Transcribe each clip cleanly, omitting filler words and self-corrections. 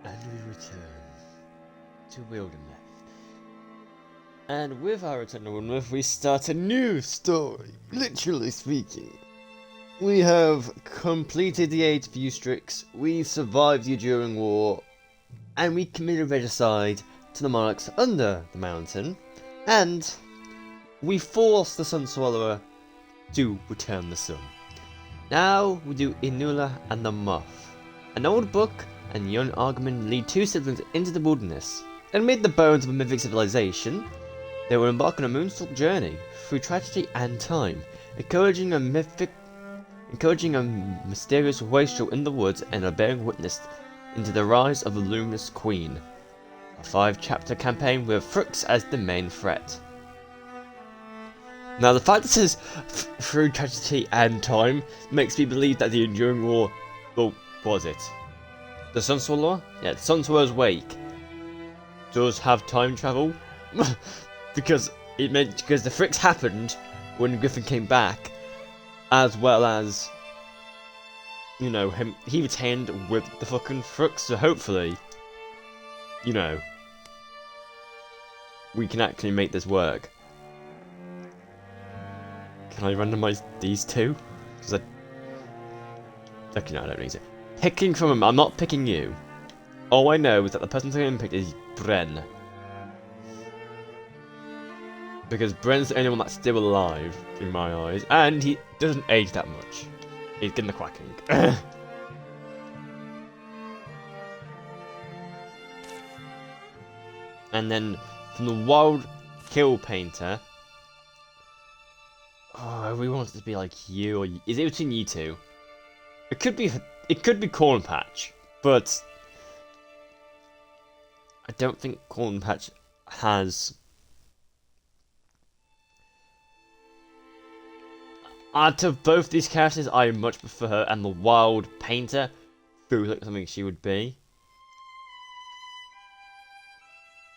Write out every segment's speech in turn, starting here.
And we return to Wildermyth. And with our return to Wildermyth, we start a new story, literally speaking. We have completed the 8 Viewstricks, we survived the Enduring War, and we committed regicide to the monarchs under the mountain, and we forced the Sun Swallower to return the sun. Now we do Inula and the Moth. An old book and young Argman lead 2 siblings into the wilderness. Amid the bones of a mythic civilization, they will embark on a Moonstruck journey through tragedy and time, encouraging a mysterious wastrel in the woods and bearing witness into the rise of the luminous queen. A 5-chapter campaign with Frux as the main threat. Now the fact that it says through tragedy and time makes me believe that the Enduring War, well, was it? The Sun Swallower? Yeah, the Sun Swallower's wake does have time travel. because the Frix happened when Griffin came back, as well as, you know, he retained with the fucking Frux, so hopefully, you know, we can actually make this work. Can I randomize these 2? Because I don't need it. Picking from them, I'm not picking you. All I know is that the person I'm going to pick is Bren. Because Bren's the only one that's still alive, in my eyes, and he doesn't age that much. He's getting the quacking. And then, from the Wild Kill Painter... Oh, we want it to be like you, or... Is it between you 2? It could be Corn Patch, but... I don't think Corn Patch has... Out of both these characters, I much prefer her, and the Wild Painter feels like something she would be.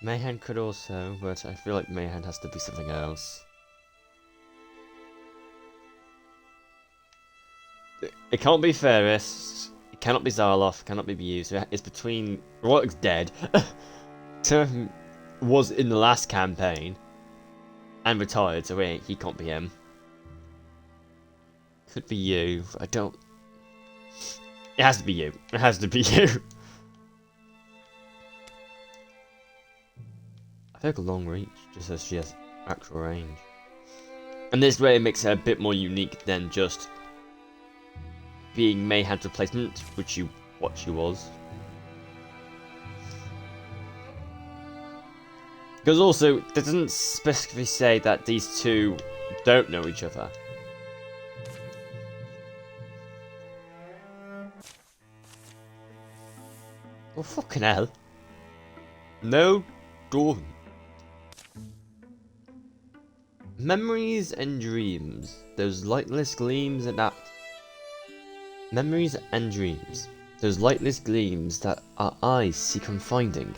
Mayhem could also, but I feel like Mayhem has to be something else. It can't be Ferris, it cannot be Zarloth, it cannot be you, so it's between... Royal's dead. Tim was in the last campaign, and retired, so he can't be him. Could be you, I don't... It has to be you, it has to be you. I feel like a long reach, just as she has actual range. And this way it makes her a bit more unique than just being Mayhem's replacement, what she was. Because also, it doesn't specifically say that these 2 don't know each other. Oh, fucking hell. No, Dawn. Memories and dreams, those lightless gleams that... Memories and dreams, those lightless gleams that our eyes seek on finding.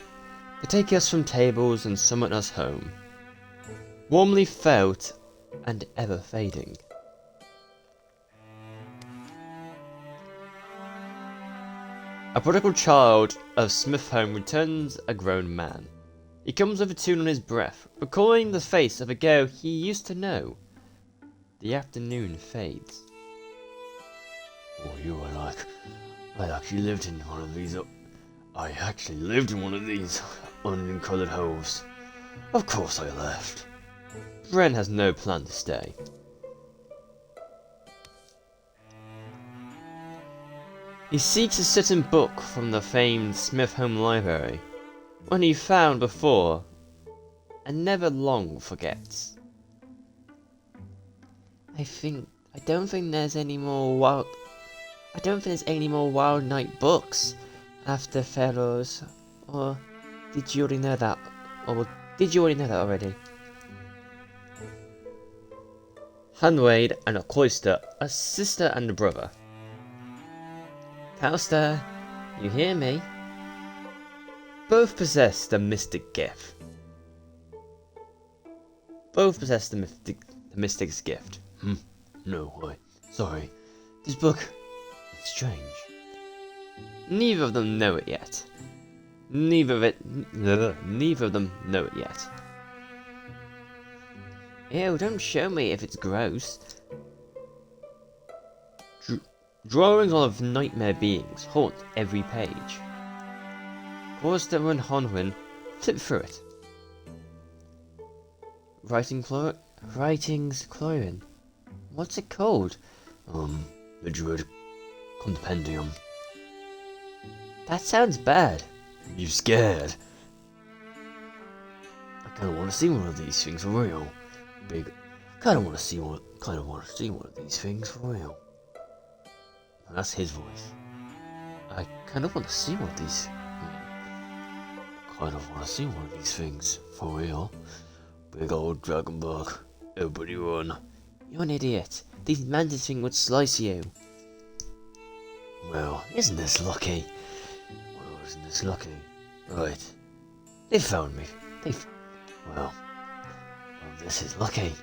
They take us from tables and summon us home. Warmly felt and ever fading. A prodigal child of Smith home returns a grown man. He comes with a tune on his breath, recalling the face of a girl he used to know. The afternoon fades. Oh, you are like... I actually lived in one of these... I actually lived in one of these onion-coloured holes. Of course I left. Bren has no plan to stay. He seeks a certain book from the famed Smith Home Library, one he found before, and never long forgets. I don't think there's any more Wild Night books after Pharaoh's, or did you already know that? Already? Handwade and a Cloister, a sister and a brother. Cowster, you hear me? Both possess the mystic gift. Mystic's gift. No, sorry. This book is strange. Neither of them know it yet. Neither of them know it yet. Ew, don't show me if it's gross. Drawings of nightmare beings haunt every page. Forster and Honwin flip through it. Writings Chlorine. What's it called? The Druid Compendium. That sounds bad. You scared? I kinda wanna see one of these things for real. Kinda wanna see one of these things for real. That's his voice. I kind of want to see one of these. Kind of wanna see one of these things for real. Big old dragon bug. Everybody run. You're an idiot. These mantis thing would slice you. Well, isn't this lucky? Right. They found me. Well, this is lucky.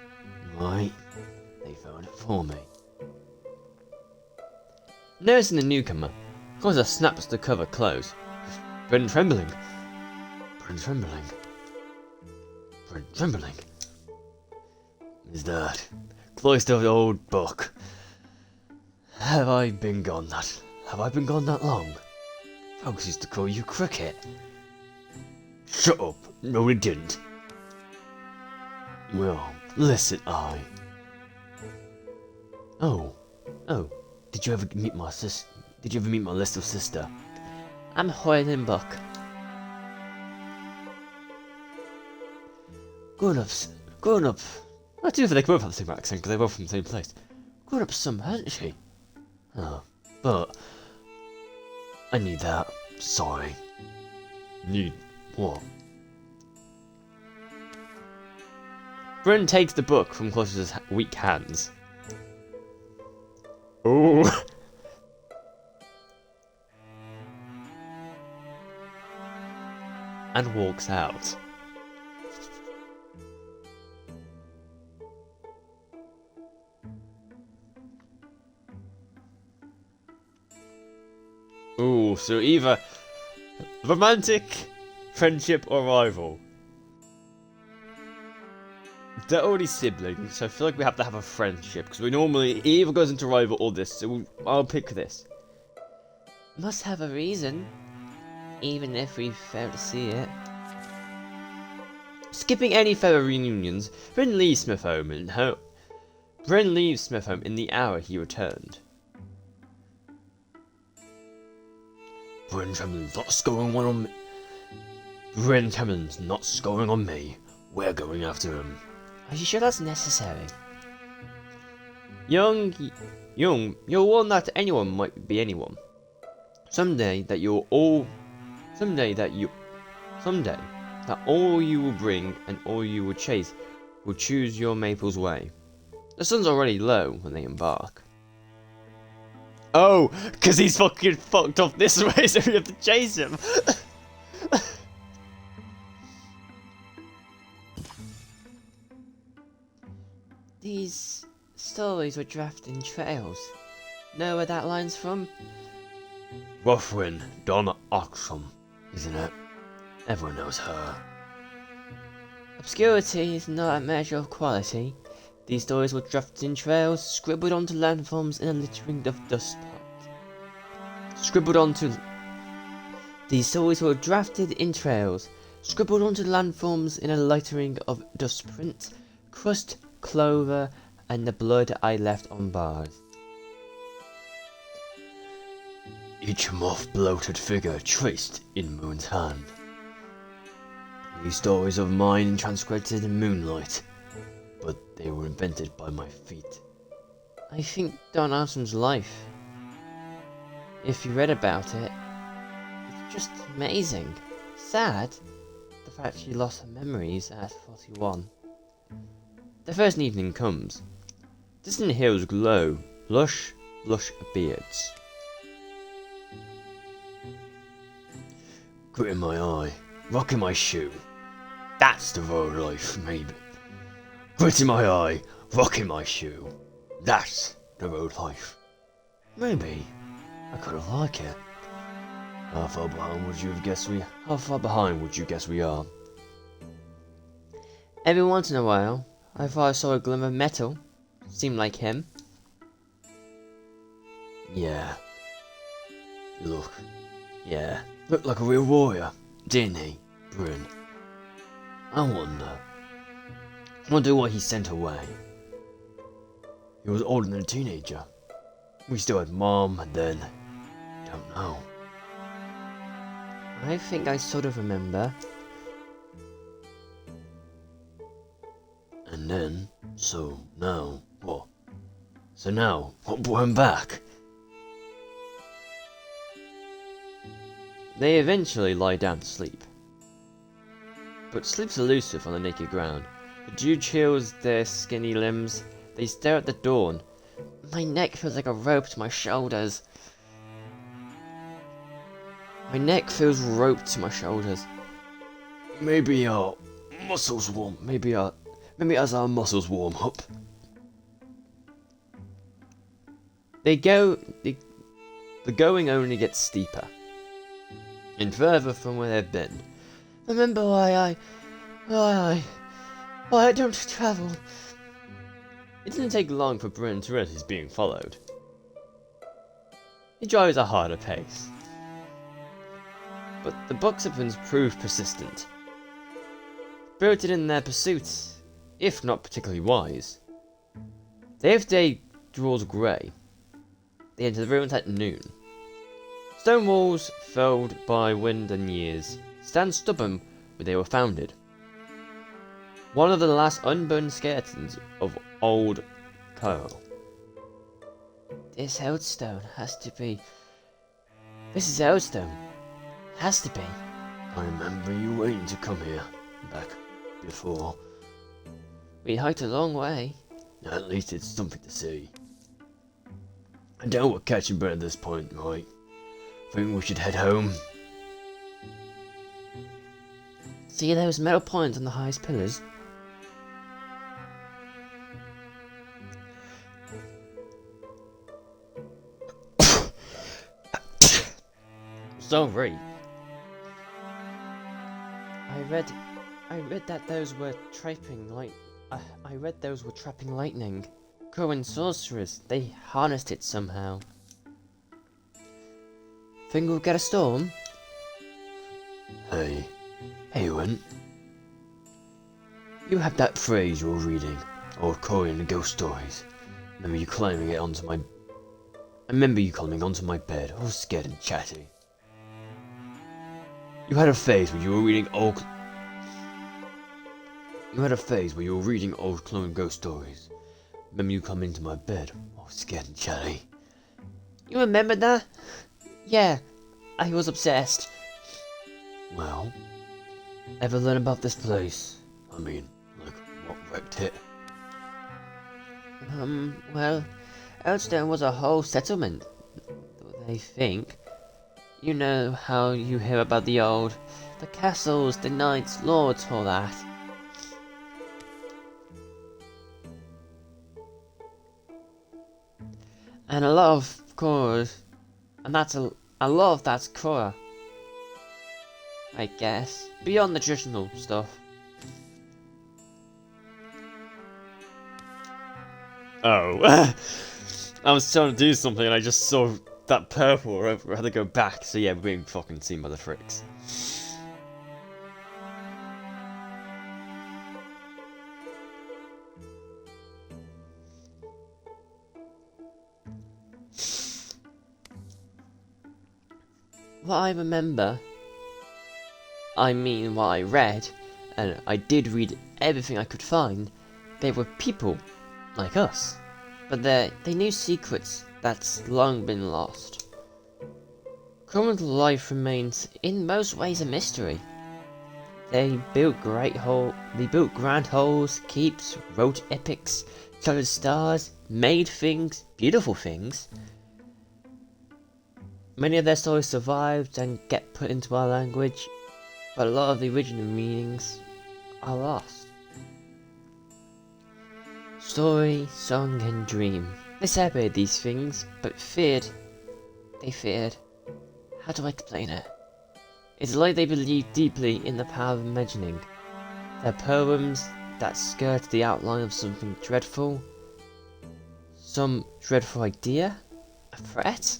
Right. They found it for me. Noticing the newcomer, Causa snaps the cover close. Bren trembling. Is that close to the old book? Have I been gone that long? Folks used to call you Cricket. Shut up. No, we didn't. Well, listen, Oh. Did you ever meet my little sister? I'm Hoyland Buck. Grown up. I do think they both have the same accent because they're both from the same place. Grown up some, hasn't she? Oh, but I need that. Sorry. Need what? Bren takes the book from Close's weak hands. Oh. And walks out. Ooh, so either romantic, friendship, or rival. They're already siblings, so I feel like we have to have a friendship, because we normally either goes into rival or this, so I'll pick this. Must have a reason, even if we fail to see it. Skipping any further reunions, Bren leaves Smith home in the hour he returned. Bren Tremblin's not scoring on me. We're going after him. Are you sure that's necessary? Young, you'll warn that anyone might be anyone. Someday that all you will bring and all you will chase will choose your maple's way. The sun's already low when they embark. Oh, because he's fucking fucked off this way, so we have to chase him. These stories were drafted in trails. Know where that line's from? Ruthven Donna Oxum, isn't it? Everyone knows her. Obscurity is not a measure of quality. These stories were drafted in trails, scribbled onto landforms in a littering of dust pot. These stories were drafted in trails, scribbled onto landforms in a littering of dust print, crust, clover, and the blood I left on bars. Each moth-bloated figure traced in Moon's hand. These stories of mine transcribed in moonlight, but they were invented by my feet. I think Don Armstrong's life, if you read about it, it's just amazing. Sad, the fact she lost her memories at 41. The first evening comes. Distant hills glow, lush beards. Grit in my eye, rock in my shoe. That's the road life, maybe. Grit in my eye, rock in my shoe. That's the road life. Maybe I could have liked it. How far behind would you have guessed we? How far behind would you guess we are? Every once in a while, I thought I saw a glimmer of metal. Seemed like him. Yeah. Looked like a real warrior, didn't he, Bryn? I wonder why he sent away. He was older than a teenager. We still had Mom, and then... don't know. I think I sort of remember. And then, so now, what? So now, what brought him back? They eventually lie down to sleep. But sleep's elusive on the naked ground. The dew chills their skinny limbs. They stare at the dawn. My neck feels like a rope to my shoulders. My neck feels roped to my shoulders. Maybe our muscles warm. Maybe as our muscles warm up. The going only gets steeper. And further from where they've been. Remember why I don't travel. It didn't take long for Bryn to realize he's being followed. He drives a harder pace. But the Buxopins prove persistent. Spirited in their pursuits, if not particularly wise. If day draws grey, they enter the ruins at noon. Stone walls, felled by wind and years, stand stubborn where they were founded. One of the last unburned skeletons of old Coral. This Eldstone has to be... This is Eldstone. Has to be. I remember you waiting to come here, back before. We hiked a long way. At least it's something to see. I doubt we're catching Bryn at this point, right? Think we should head home? See those metal points on the highest pillars? Sorry. I read that those were trapping lightning. Cohen sorcerers, they harnessed it somehow. Think we'll get a storm? Hey, Went. You have that phrase you were reading, old Korean ghost stories. I remember you climbing onto my bed, all scared and chatty. You had a phase where you were reading old clone ghost stories. Remember you come into my bed, all scared and chatty. You remember that? Yeah, I was obsessed. Well, Ever learn about this place? I mean, like, what wrecked it? Well, Eldstone was a whole settlement, they think. You know how you hear about the castles, the knights, lords, all that. And a lot of Korra, and a lot of that's Korra, I guess, beyond the traditional stuff. Oh, I was trying to do something and I just saw that purple. I had to go back. So yeah, we're being fucking seen by the fricks. What I remember, I mean what I read, and I did read everything I could find, they were people like us, but they knew secrets that's long been lost. Current life remains in most ways a mystery. They built grand halls, keeps, wrote epics, colored stars, made things, beautiful things. Many of their stories survived and get put into our language, but a lot of the original meanings are lost. Story, song, and dream. They separated these things, but they feared How do I explain it? It's like they believe deeply in the power of imagining. Their poems that skirt the outline of something dreadful. Some dreadful idea? A threat?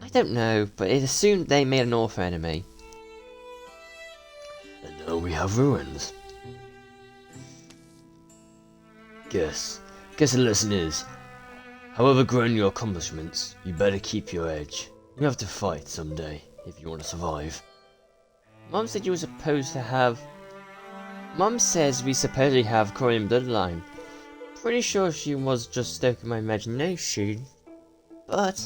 I don't know, but it assumed they made an author enemy. And now we have ruins. Guess the lesson is, however grand your accomplishments, you better keep your edge. You have to fight someday, if you want to survive. Mom said you were supposed to have... Mom says we supposedly have Korean bloodline. Pretty sure she was just stoking my imagination. But...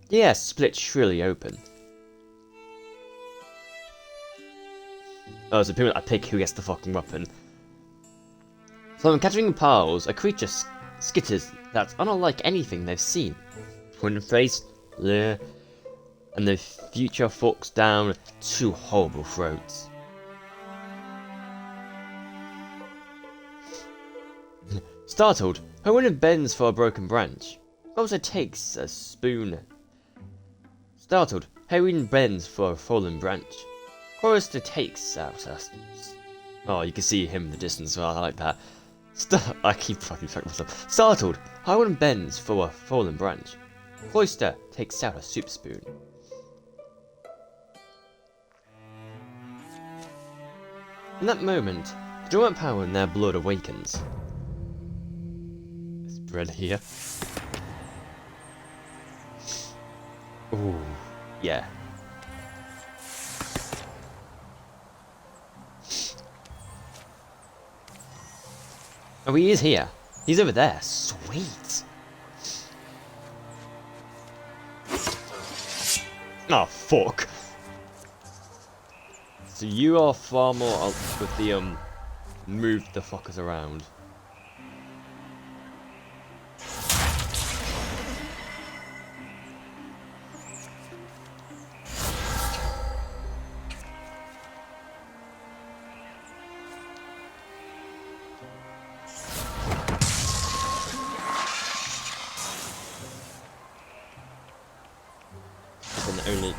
Yes, split shrilly open. Oh, so people I pick who gets the fucking weapon. So I'm catching piles, a creature skitters that's unlike anything they've seen. Twin face, leer, and the future forks down two horrible throats. Startled, Owen bends for a broken branch. Also takes a spoon. Startled, Heroine bends for a fallen branch. Chorister takes out a... Oh, you can see him in the distance, so I like that. I keep fucking fucking myself. Startled, Heroine bends for a fallen branch. Cloister takes out a soup spoon. In that moment, the dormant power in their blood awakens. This bread here. Ooh, yeah. Oh, he is here. He's over there. Sweet. Oh, fuck. So you are far more with the, move the fuckers around. Only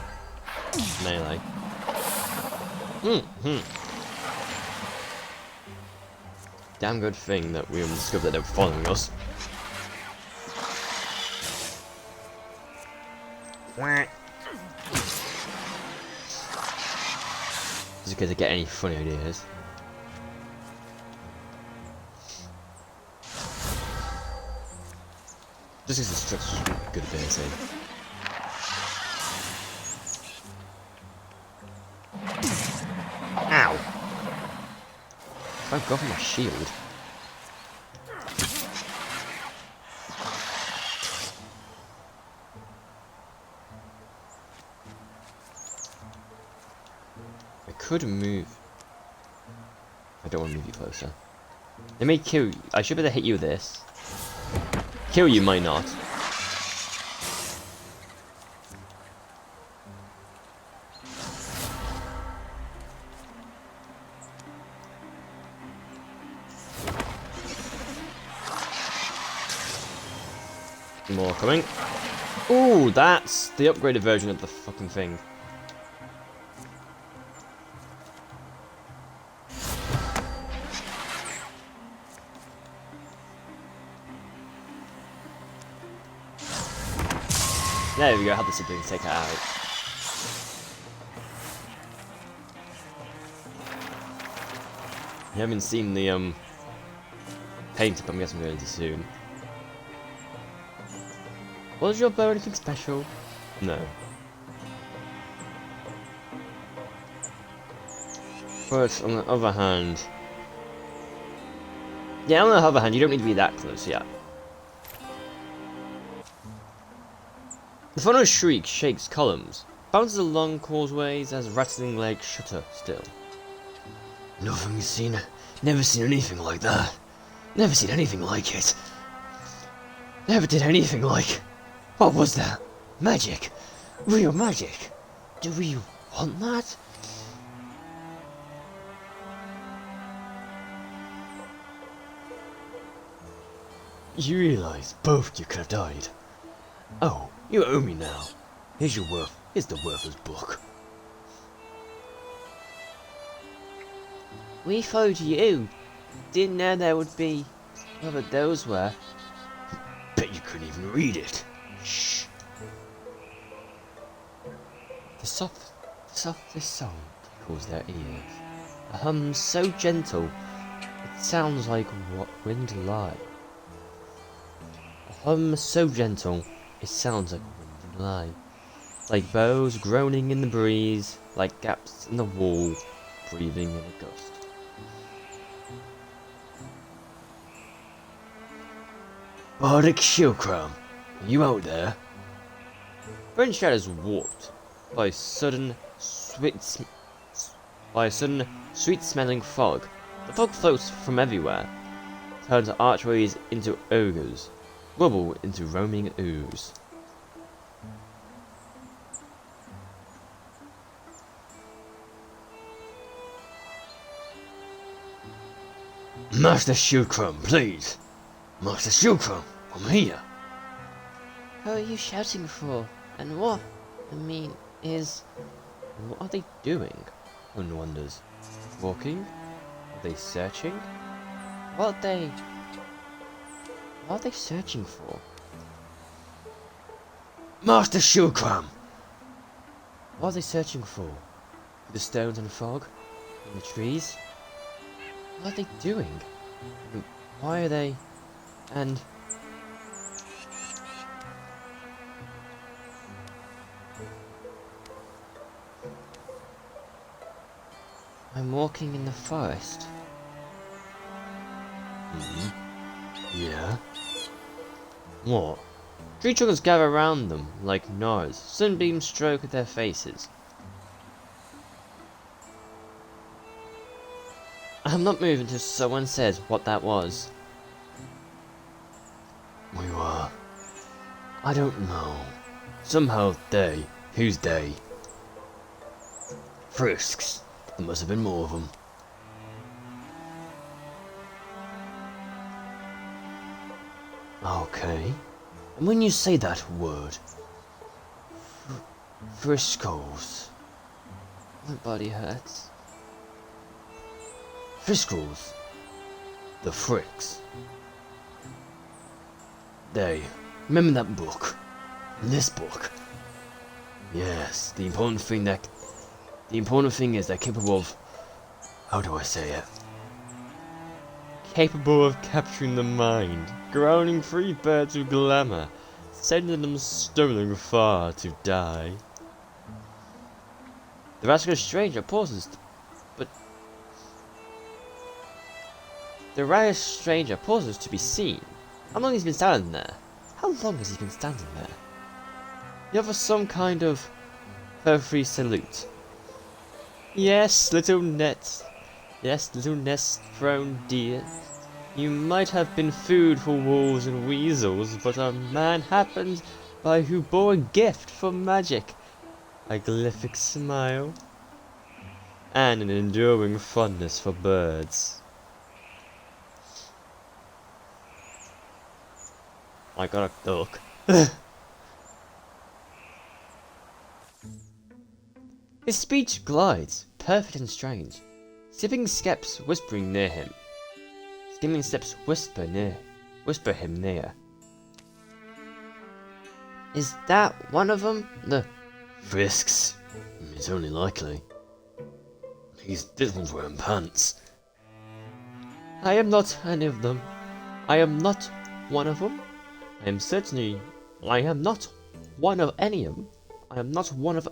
melee. Damn good thing that we discovered that they were following us. Just in case I get any funny ideas. Just as a such good ability. Ow! Thank God for my shield. I could move. I don't want to move you closer. They may kill you. I should be able to hit you with this. Kill you might not. More coming. Ooh, that's the upgraded version of the fucking thing. There we go, I had the sibling take it out. You haven't seen the paint, but I'm guessing really soon. Was your bow anything special? No. But on the other hand... Yeah, on the other hand, you don't need to be that close yet. The final shriek shakes columns, bounces along causeways as rattling legs shudder still. Nothing seen. Never seen anything like that. Never seen anything like it. Never did anything like... What was that? Magic. Real magic. Do we want that? You realize both you could have died. Oh, you owe me now. Here's the worthless book. We followed you. Didn't know there would be whoever those were. Bet you couldn't even read it. Shh. The softest song tickles their ears. A hum so gentle, it sounds like what wind lie. A hum so gentle, it sounds like wind lie. Like boughs groaning in the breeze, like gaps in the wall, breathing in a gust. Bardic Shilkram, are you out there? Bryn shadows warped by a sudden sweet-smelling fog. The fog floats from everywhere, turns archways into ogres, rubble into roaming ooze. Master Shilkram, please. Master Shilkram, I'm here. Who are you shouting for? And what? What are they doing? One wonders. Walking? Are they searching? What are they searching for? Master Shilkram! What are they searching for? The stones and fog? In the trees? What are they doing? And why are they... And... I'm walking in the forest. Yeah? What? Tree trunkers gather around them like gnars. Sunbeams stroke their faces. I'm not moving till someone says what that was. We were... I don't know. Somehow they... Who's they? Frisks. There must have been more of them. Okay. And when you say that word... Friscoes... My body hurts. Friscoes. The Fricks. They... Remember that book? This book? Yes, the important thing is they're capable of... How do I say it? Capable of capturing the mind, grounding free birds of glamour, sending them stolen far to die. The rascal stranger pauses, The rash stranger pauses to be seen. How long has he been standing there? How long has he been standing there? He offers some kind of perfunctory salute. Yes, little nest thrown deer. You might have been food for wolves and weasels, but a man happened by who bore a gift for magic, a glyphic smile, and an enduring fondness for birds. I got a duck. His speech glides, perfect and strange. Skipping steps whispering near him. Skimming steps whisper him near. Is that one of them? The Frisks. It's only likely. This one's wearing pants. I am not any of them. I am not one of them. I am not one of any of them. I am not one of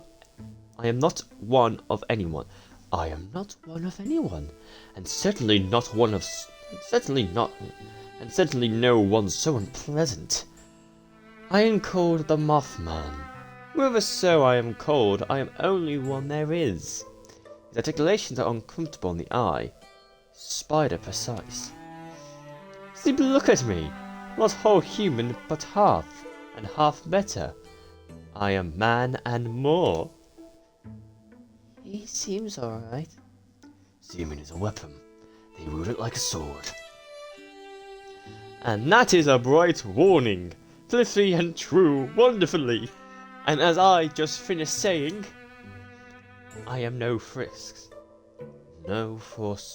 anyone. I am not one of anyone, and certainly no one so unpleasant. I am called the Mothman. Whoever so I am called, I am only one there is. His articulations are uncomfortable in the eye, spider precise. Simply look at me, not whole human, but half, and half better. I am man and more. He seems alright. Seeming is a weapon. They wield it like a sword. And that is a bright warning. Fliffy and true, wonderfully. And as I just finished saying, I am no Frisks. Now forestall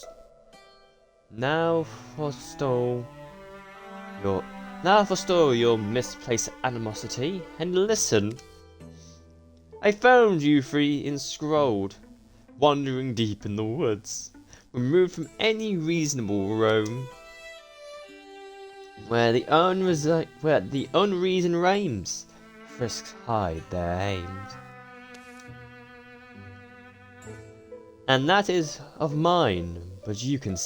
your misplaced animosity, and listen. I found you three enscrolled, wandering deep in the woods, removed from any reasonable roam, where the unreason reigns. Frisks hide their aims, and that is of mine. But you can,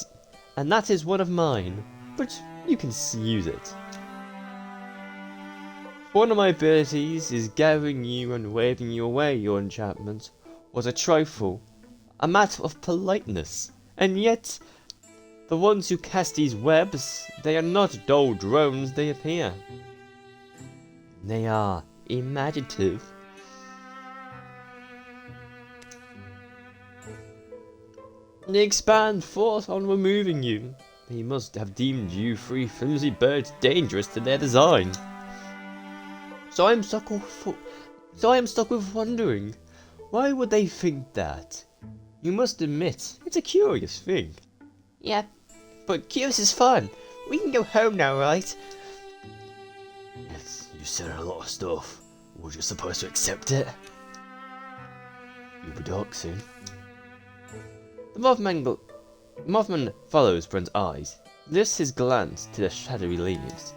and that is one of mine. But you can use it. One of my abilities is gathering you and waving you away. Your enchantment was a trifle, a matter of politeness, and yet the ones who cast these webs, they are not dull drones they appear. They are imaginative. They expand forth on removing you. They must have deemed you three flimsy birds dangerous to their design. So I am stuck with wondering, why would they think that? You must admit, it's a curious thing. Yeah, but curious is fun. We can go home now, right? Yes, you said a lot of stuff. Was you supposed to accept it? You'll be dark soon. The Mothman follows Bren's eyes, lifts his glance to the shadowy leaves.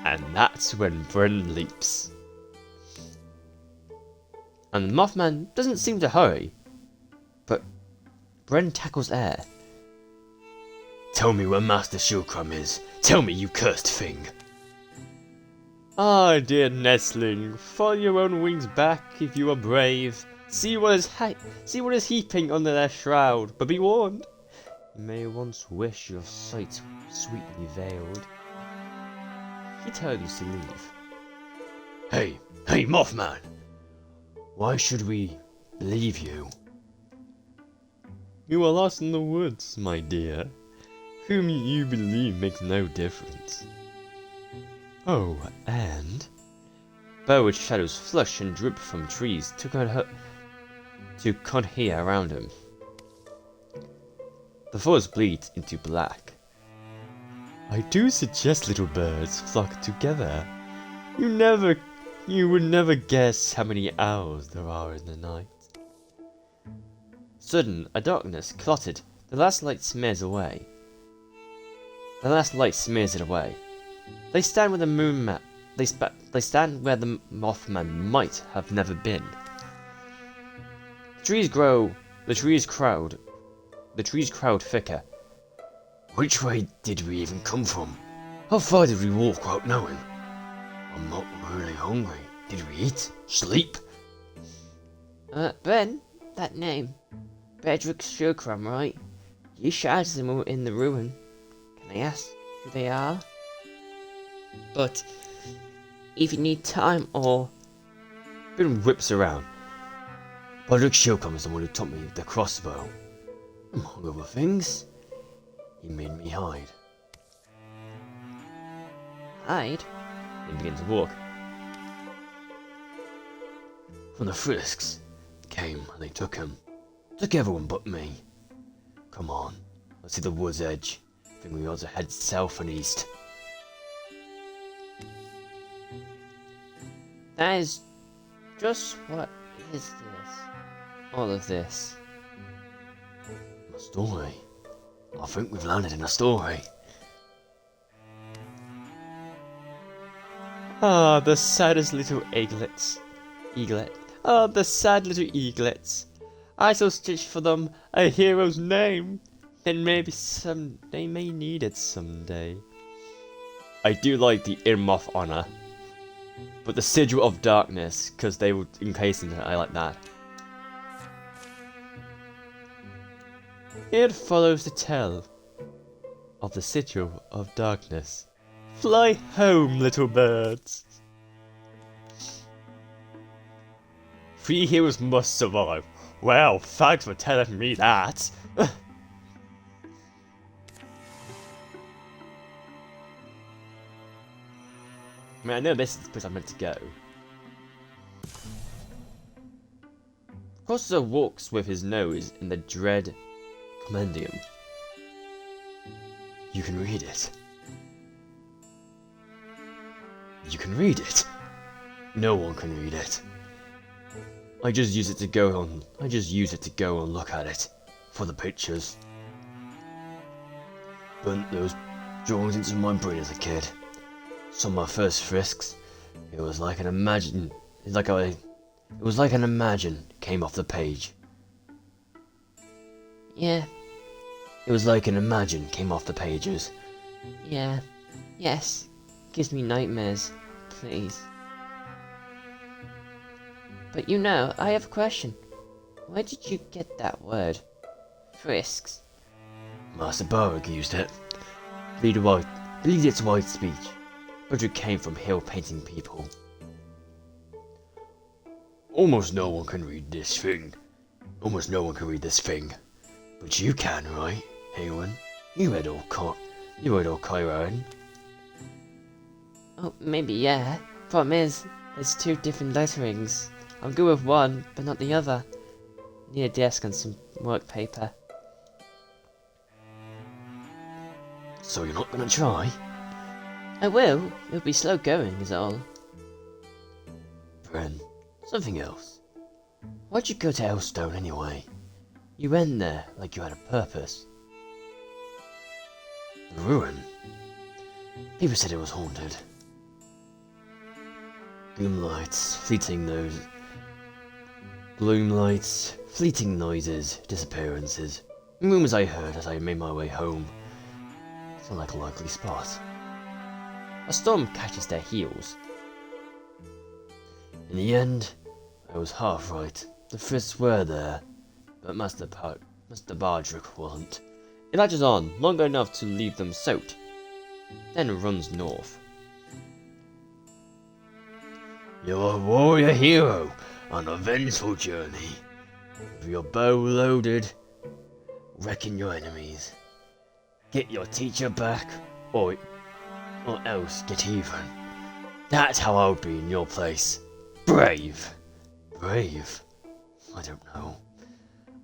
And that's when Bren leaps. And the Mothman doesn't seem to hurry, but Bren tackles air. Tell me where Master Shulcrum is. Tell me, you cursed thing. Ah, dear nestling, follow your own wings back if you are brave. See what is heaping under their shroud, but be warned. You may once wish your sight sweetly veiled. He turns to leave. Hey, Mothman! Why should we believe you? You are lost in the woods, my dear. Whom you believe makes no difference. Oh, and Burwood shadows flush and drip from trees to conhere around him. The forest bleeds into black. I do suggest little birds flock together. You would never guess how many hours there are in the night. Sudden, a darkness clotted. The last light smears it away. They stand where the They stand where the Mothman might have never been. The trees crowd thicker. Which way did we even come from? How far did we walk without knowing? I'm not really hungry. Did we eat? Sleep? Ben, that name. Bedrick Shurkram, right? You shouted them in the ruin. Can I ask who they are? But if you need time or... Ben whips around. Podrick Shilcom is the one who taught me the crossbow. Among other things, he made me hide. Hide? They begin to walk. When the Frisks came and they took him. Took everyone but me. Come on, let's see the wood's edge. I think we ought to head south and east. That is just what is this? All of this. A story. I think we've landed in a story. Ah, the saddest little eaglets. Ah, the sad little eaglets. I shall stitch for them a hero's name. Then maybe they may need it someday. I do like the Irmoth honor. But the Sigil of Darkness, because they would encase in it, I like that. It follows the tale of the Sigil of Darkness. Fly home, little birds. 3 heroes must survive. Well, thanks for telling me that. mean, I know this is the place I'm meant to go. Crosser walks with his nose in the dread compendium. You can read it. You can read it. No one can read it. I just use it to go and look at it. For the pictures. Burnt those drawings into my brain as a kid. Some of my first frisks. It was like an imagine came off the page. Yeah, It was like an imagine came off the pages. yeah, yes. Gives me nightmares, please. But you know, I have a question. Where did you get that word? Frisks. Master Barwick used it. Lead its white speech. But it came from hill painting people. Almost no one can read this thing. Almost no one can read this thing. But you can, right, Haywen? You read all Chiron. Oh, maybe yeah. Problem is, there's two different letterings. I'm good with one, but not the other. Need a desk and some work paper. So you're not gonna try? I will. It'll be slow going, is all. Then, something else. Why'd you go to Elstone anyway? You went there like you had a purpose. The ruin? People said it was haunted. Gloom lights, fleeting noises, disappearances. Rumours I heard as I made my way home. Sound like a likely spot. A storm catches their heels. In the end, I was half right. The frisks were there, but Master Bardrick wasn't. It latches on long enough to leave them soaked, then runs north. You're a warrior hero on a vengeful journey. With your bow loaded, wrecking your enemies. Get your teacher back, or else get even. That's how I would be in your place. Brave. Brave? I don't know.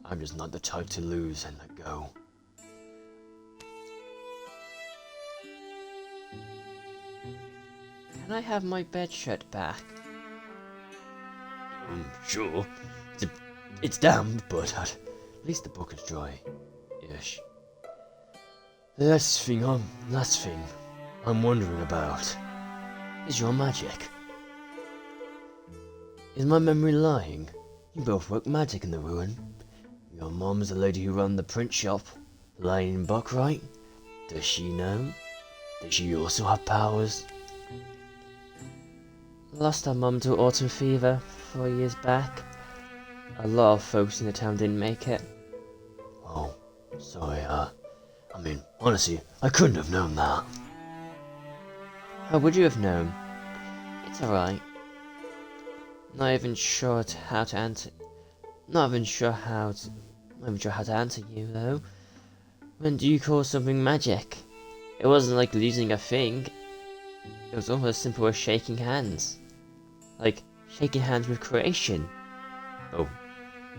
I'm just not the type to lose and let go. Can I have my bed shirt back? Sure. It's damp, but at least the book is dry. Ish. The last thing I'm wondering about is your magic. Is my memory lying? You both work magic in the ruin. Your mom's the lady who run the print shop, lying in Buck, right? Does she know? Does she also have powers? Lost our mum to autumn fever 4 years back. A lot of folks in the town didn't make it. Oh, sorry, I mean, honestly, I couldn't have known that. How would you have known? It's alright. Not even sure how to answer you though. When do you call something magic? It wasn't like losing a thing. It was almost as simple as shaking hands. Like shaking hands with creation. Oh,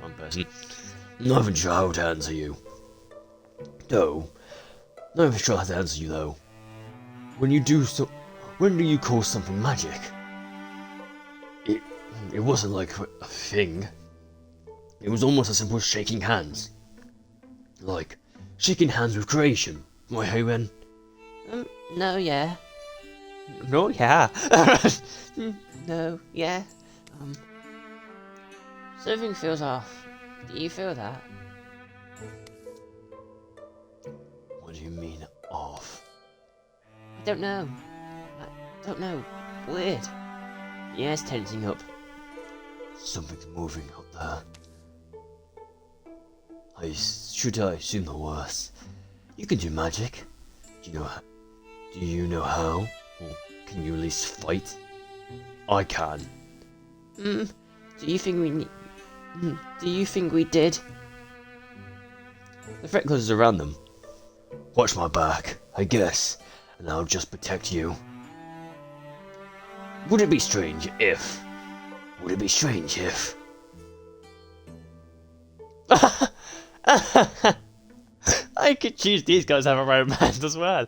one person. Not even sure how to answer you. No. Not even sure how to answer you though. When do you call something magic? It wasn't like a thing. It was almost as simple as shaking hands. Like, shaking hands with creation. Right, Haywen? No, yeah. No, yeah. No, yeah. Something feels off. Do you feel that? What do you mean, off? I don't know. Weird. The air's tensing up. Something's moving up there. Should I assume the worst? You can do magic. Do you know how? Or can you at least fight? I can. Do you think we did? The threat closes around them. Watch my back, I guess, and I'll just protect you. Would it be strange if... Would it be strange if... I could choose these guys to have a romance as well.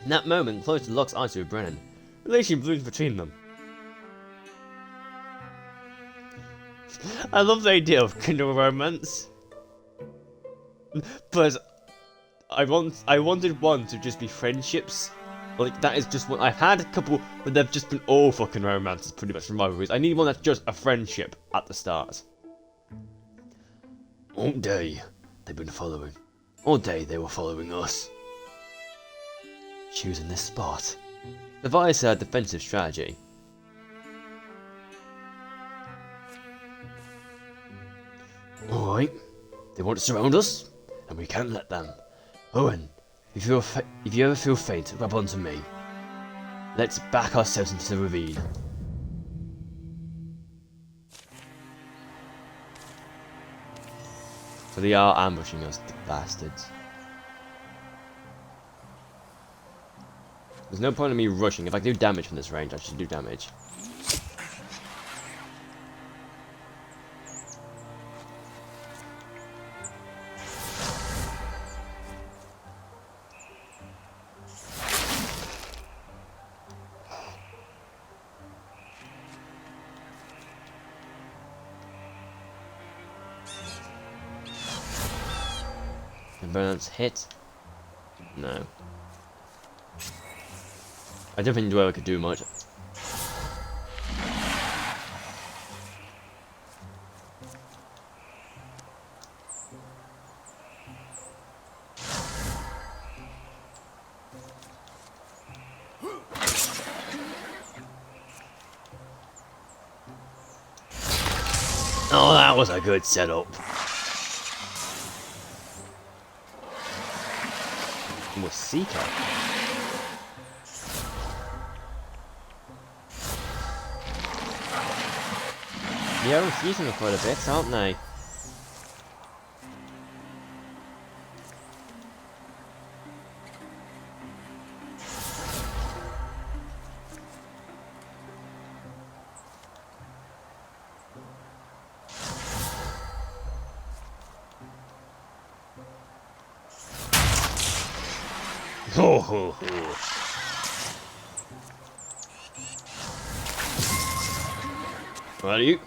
In that moment, Cloister locks eyes with Brennan. Relation blooms between them. I love the idea of Kindle romance. But I wanted one to just be friendships. Like, that is just what I've had a couple, but they've just been all fucking romances pretty much from rivalries. I need one that's just a friendship at the start. All day, they've been following. All day, they were following us. Choosing this spot. The Vice had defensive strategy. Alright, they want to surround us, and we can't let them. Owen, if you ever feel faint, grab onto me. Let's back ourselves into the ravine. So they are ambushing us, the bastards. There's no point in me rushing. If I do damage from this range, I should do damage. Can Bernard's hit? No. I don't think Dweller could do much. Oh, that was a good setup. Was Seeker. Yeah, we're using them quite a bit, aren't they? Ho ho ho. What are you?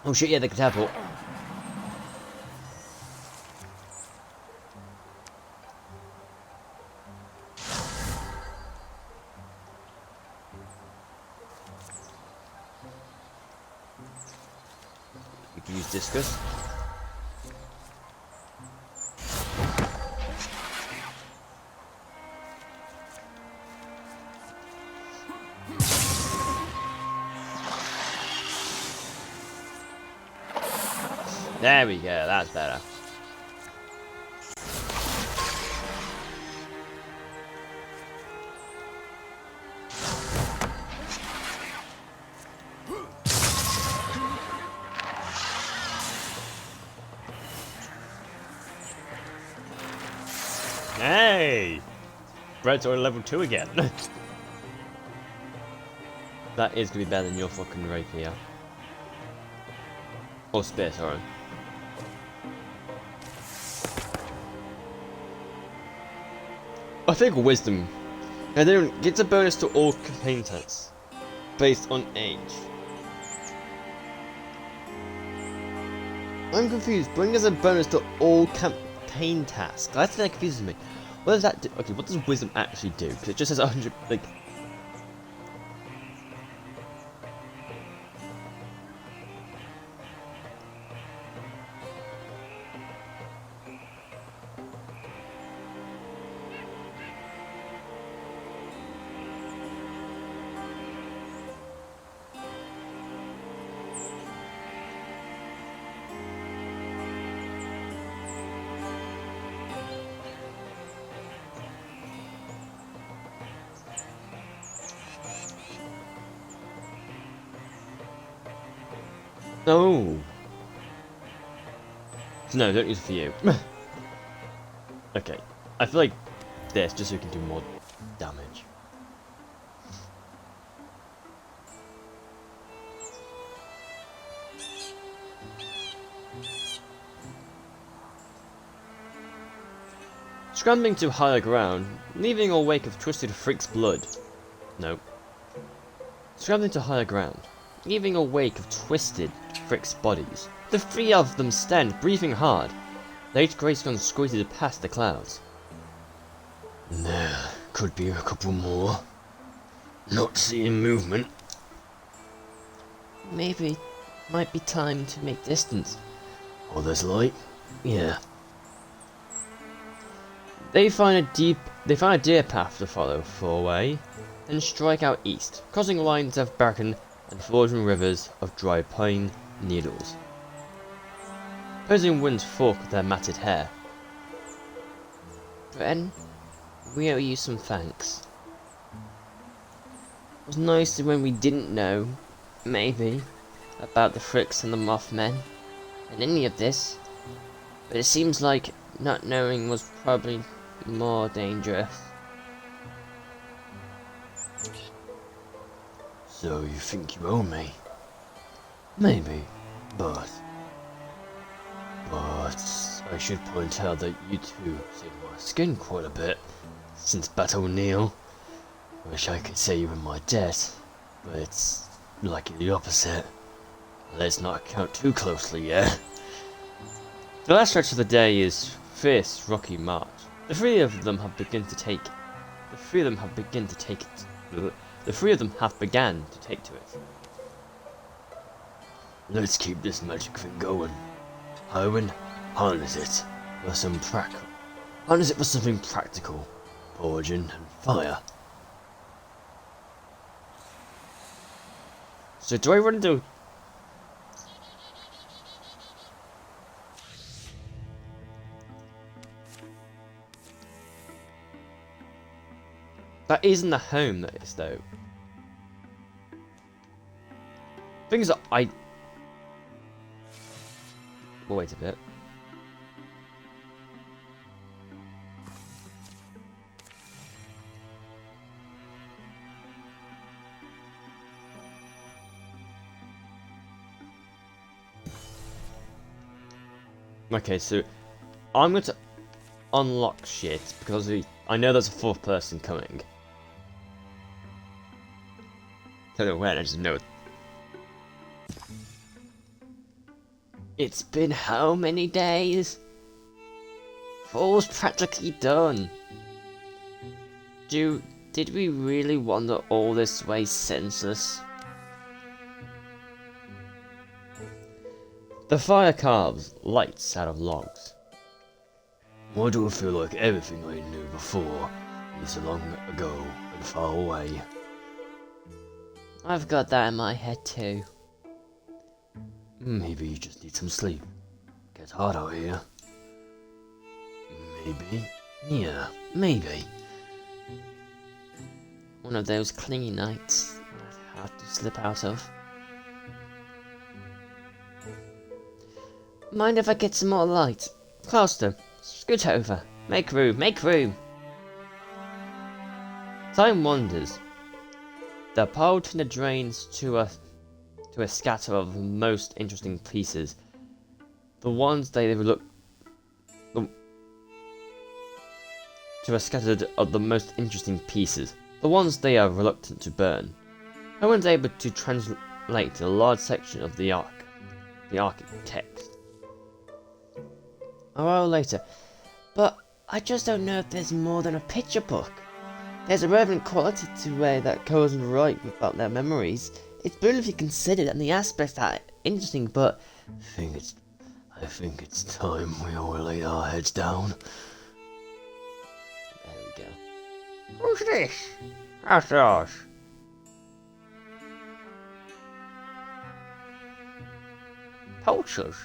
Oh shit, yeah, they can teleport. We can use Discus. There we go, that's better. Hey! Red's already level 2 again. That is gonna be better than your fucking rapier. Or spear, sorry. I think wisdom. And then gets a bonus to all campaign tests based on age. I'm confused. Bring as a bonus to all campaign tasks. That's that confuses me. What does that do? Okay, what does wisdom actually do? Because it just says 100. Like. Oh. No, don't use it for you. Okay. I feel like this, just so we can do more damage. Scrambling to higher ground, leaving a wake of twisted Frick's blood. No. Scrambling to higher ground, leaving a wake of twisted Frick's bodies. The three of them stand, breathing hard. Late Greystone squeezed past the clouds. There could be a couple more. Not seeing movement. Maybe might be time to make distance. Oh, there's light? Yeah. They find a deer path to follow for a way, then strike out east, crossing lines of bracken and frozen rivers of dry pine needles. Opposing winds fork their matted hair. Bren, we owe you some thanks. It was nice when we didn't know, maybe, about the Fricks and the Mothmen, and any of this, but it seems like not knowing was probably more dangerous. So you think you owe me? Maybe, but I should point out that you two saved my skin quite a bit since Battle Neil. Wish I could say you were my debt, but it's likely the opposite. Let's not count too closely, yeah? The last stretch of the day is fierce, rocky march. The three of them have begun to take to it. Let's keep this magic thing going. Owen, harness it for something practical. Origin and fire. So do I run into... That isn't the home, that is, though. Things that I... We'll wait a bit. Okay, so I'm going to unlock shit because I know there's a fourth person coming. Don't know when, I just know. It's been how many days? Fall's practically done. Did we really wander all this way senseless? The fire carves lights out of logs. Why do I feel like everything I knew before is long ago and far away? I've got that in my head too. Maybe you just need some sleep. Gets hard out here. Maybe. Yeah, maybe. One of those clingy nights that's hard to slip out of. Mind if I get some more light? Closter, scoot over. Make room, make room. Time wanders. The pile tender drains to a scatter of the most interesting pieces. The ones they look to a scattered of the most interesting pieces. The ones they are reluctant to burn. No one's able to translate a large section of the arc text. A while later, but I just don't know if there's more than a picture book. There's a relevant quality to the way that goes right about their memories. It's brilliantly considered and the aspects are interesting, but I think it's time we all lay our heads down. there we go. Who's this? That's us. Poachers.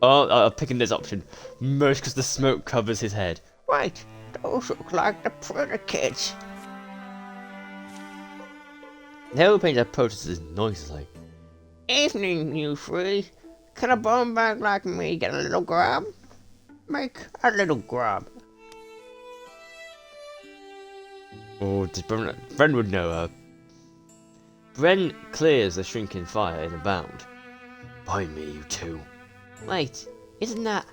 Oh, I'm picking this option. Most because the smoke covers his head. Wait, those look like the pretty kids. The aeroplane approaches noisily. Evening, you three. Can a bum bag like me get a little grub? Make a little grub. Or does Bren would know her. Bren clears the shrinking fire in a bound. Behind me, you two. Wait, isn't that...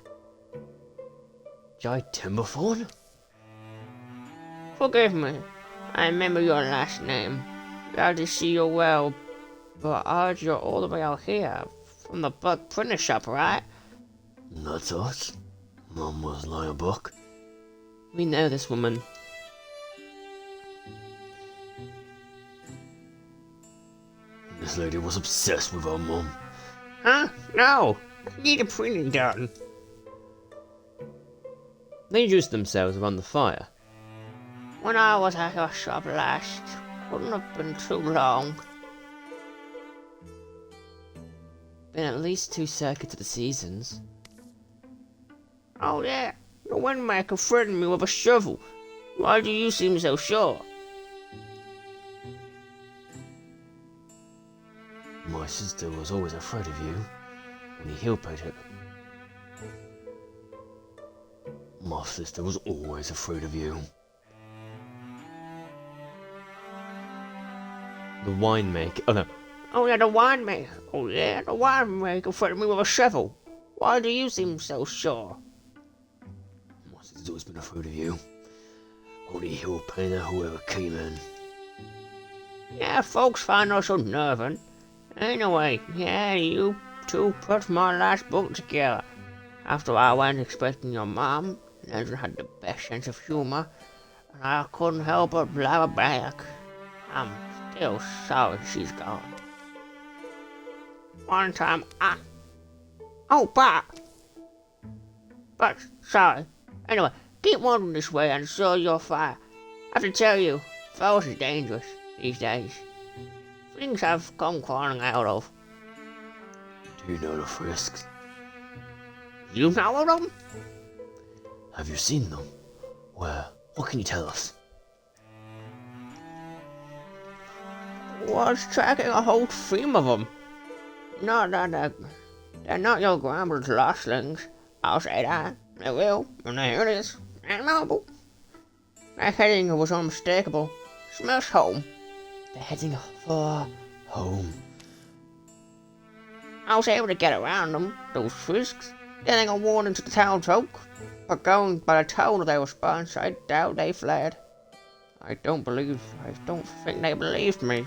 Jai Timberthorn? Forgive me, I remember your last name. Glad to see you well, but I heard you're all the way out here, from the book printer shop, right? That's us. Mum was like a book. We know this woman. This lady was obsessed with her mum. Huh? No! I need a printing done. They introduce themselves around the fire. When I was at your shop last, couldn't have been too long. Been at least 2 circuits of the seasons. Oh yeah, the windmaker threatened me with a shovel. Why do you seem so sure? My sister was always afraid of you when he heel painted. My sister was always afraid of you. The winemaker. Oh no. Oh yeah, the winemaker. Oh yeah, the winemaker threatened me with a shovel. Why do you seem so sure? My sister's always been afraid of you. Only heel painter whoever came in. Yeah, folks find us unnerving. Anyway, yeah, you two put my last book together. After I went expecting your mom, Nedra had the best sense of humour, and I couldn't help but blab her back. I'm still sorry she's gone. One time Oh, but, sorry. Anyway, keep wandering this way and show your fire. I have to tell you, forest is dangerous these days. Things I've come crawling out of. Do you know the Frisks? You know of them? Have you seen them? Where? What can you tell us? Was tracking a whole stream of them. No, they're not your grandma's lostlings. I'll say that. They will, and there it is. And noble. Their heading was unmistakable. Smells home. They're heading for Home. I was able to get around them, those frisks, getting a warning to the townsfolk. But going by the tone of their response, I doubt they fled. I don't think they believed me.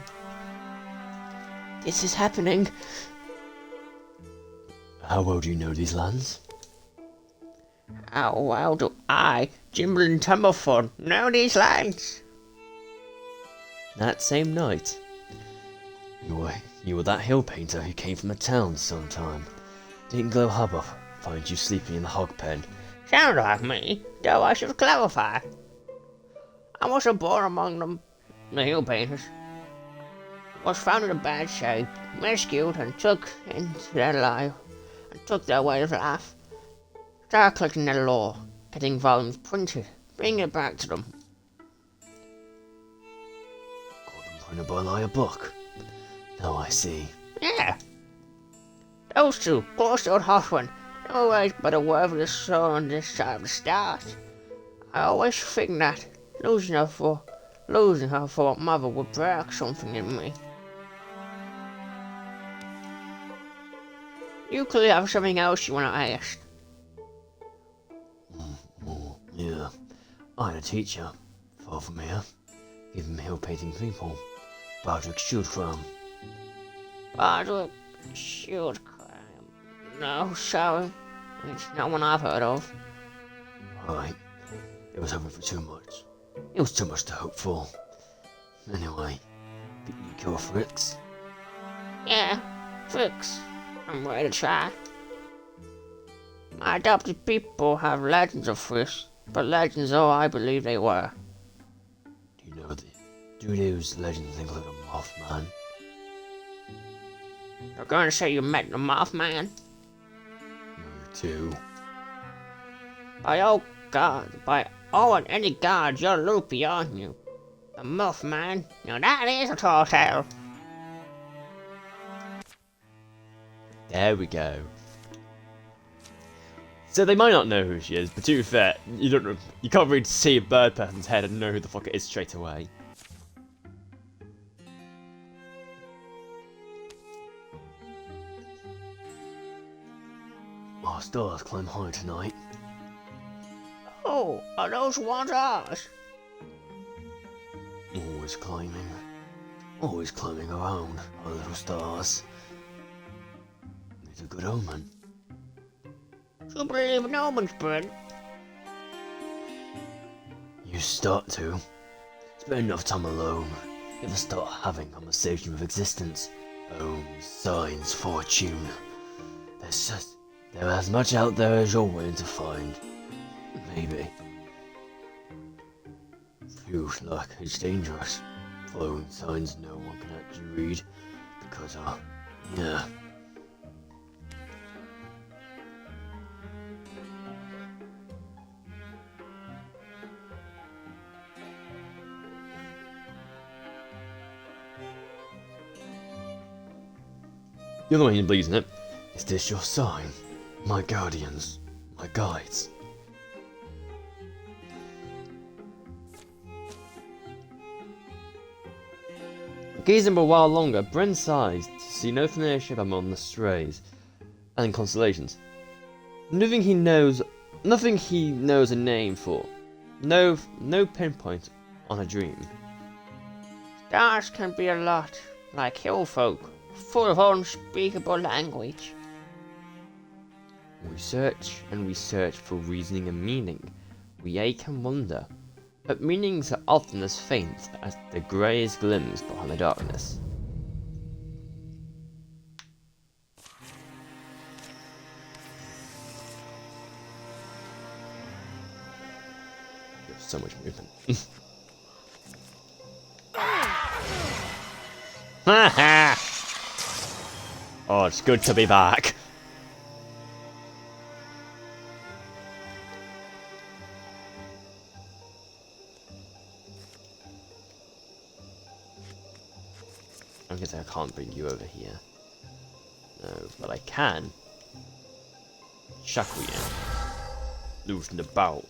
This is happening. How well do you know these lands? How well do I, Jimblin Timberthorn, know these lands? That same night. You were that hill painter who came from the town sometime. Didn't Glow Hubba find you sleeping in the hog pen? Sound like me, though I should clarify. I wasn't born among them, the hill painters. Was found in a bad shape, rescued and took into their life, and took their way of life. Started collecting their lore, getting volumes printed, bringing it back to them. Got them printed by like a book. Now I see. Yeah. Those two, Gloucester and Hothwin, always but a worthless soul on this side of the stars. I always think that losing her for a mother would break something in me. You clearly have something else you want to ask. Yeah. I had a teacher, far from here, giving me hill painting people. Bardrick Shieldcram. Bardwick Shield Crime. No, sorry. It's not one I've heard of. Right. It was hoping for too much. It was too much to hope for. Anyway, you kill Fricks? Yeah, Fix. I'm ready to try. My adopted people have legends of Frisk, but legends all I believe they were. Do those legends include a Mothman? You're going to say you met the Mothman? You too. By all and any god, you're a little beyond you. The Mothman, now that is a tall tale. There we go. So they might not know who she is, but to be fair, you can't really see a bird person's head and know who the fuck it is straight away. Our stars climb high tonight. Oh, are those ones ours? Always climbing around our little stars. It's a good omen. You believe in omens, Brent? You start to. Spend enough time alone. You ever start having conversation with existence. Omens, signs, fortune. There's as much out there as you're willing to find. Maybe. Feels like it's dangerous. Following signs no one can actually read. Because, yeah. You're the one who believes in it. Is this your sign? My guardians, my guides. Gazing for a while longer, Bren sighs to see no familiar shape among the strays and constellations. Nothing he knows a name for. No pinpoint on a dream. Stars can be a lot, like hill folk, full of unspeakable language. We search and we search for reasoning and meaning. We ache and wonder, but meanings are often as faint as the greyest glimmers behind the darkness. There's so much movement. Oh, it's good to be back. I guess I can't bring you over here. No, but I can. Shackle you. Loosen the bow.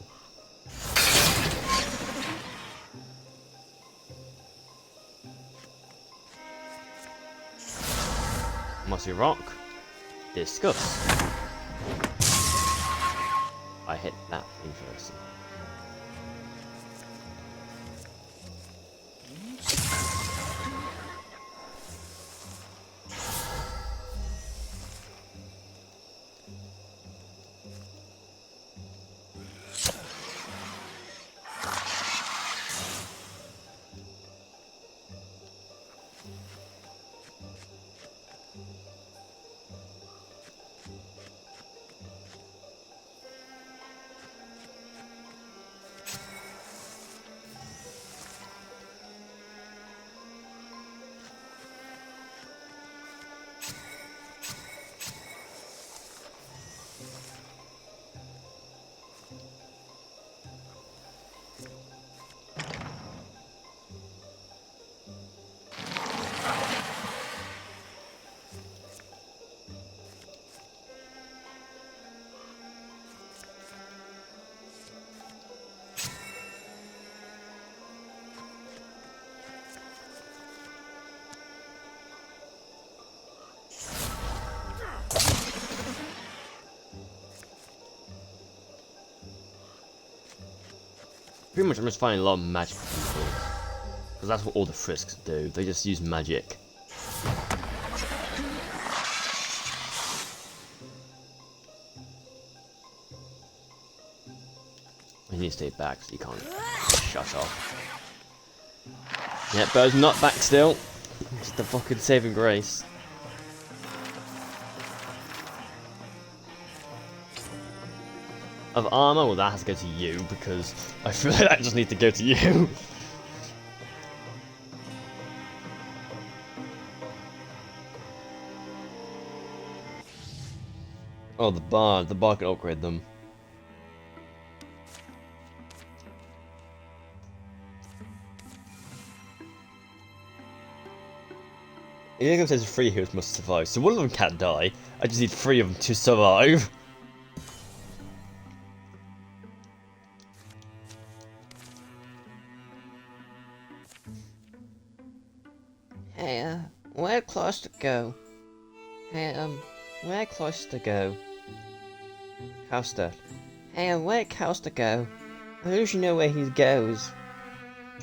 Mossy rock. Discuss. I hit that thing first. Pretty much I'm just finding a lot of magic people. Because that's what all the frisks do. They just use magic. You need to stay back so you can't shut off. Yeah, Bo's not back still. Just the fucking saving grace. Of armor, well that has to go to you because I feel like that just needs to go to you. Oh, the bar can upgrade them. Jacob says 3 heroes must survive, so one of them can't die. I just need 3 of them to survive. Hey, where close to go? Hey, where close to go? Coaster. Hey, where Coaster go? I usually know where he goes.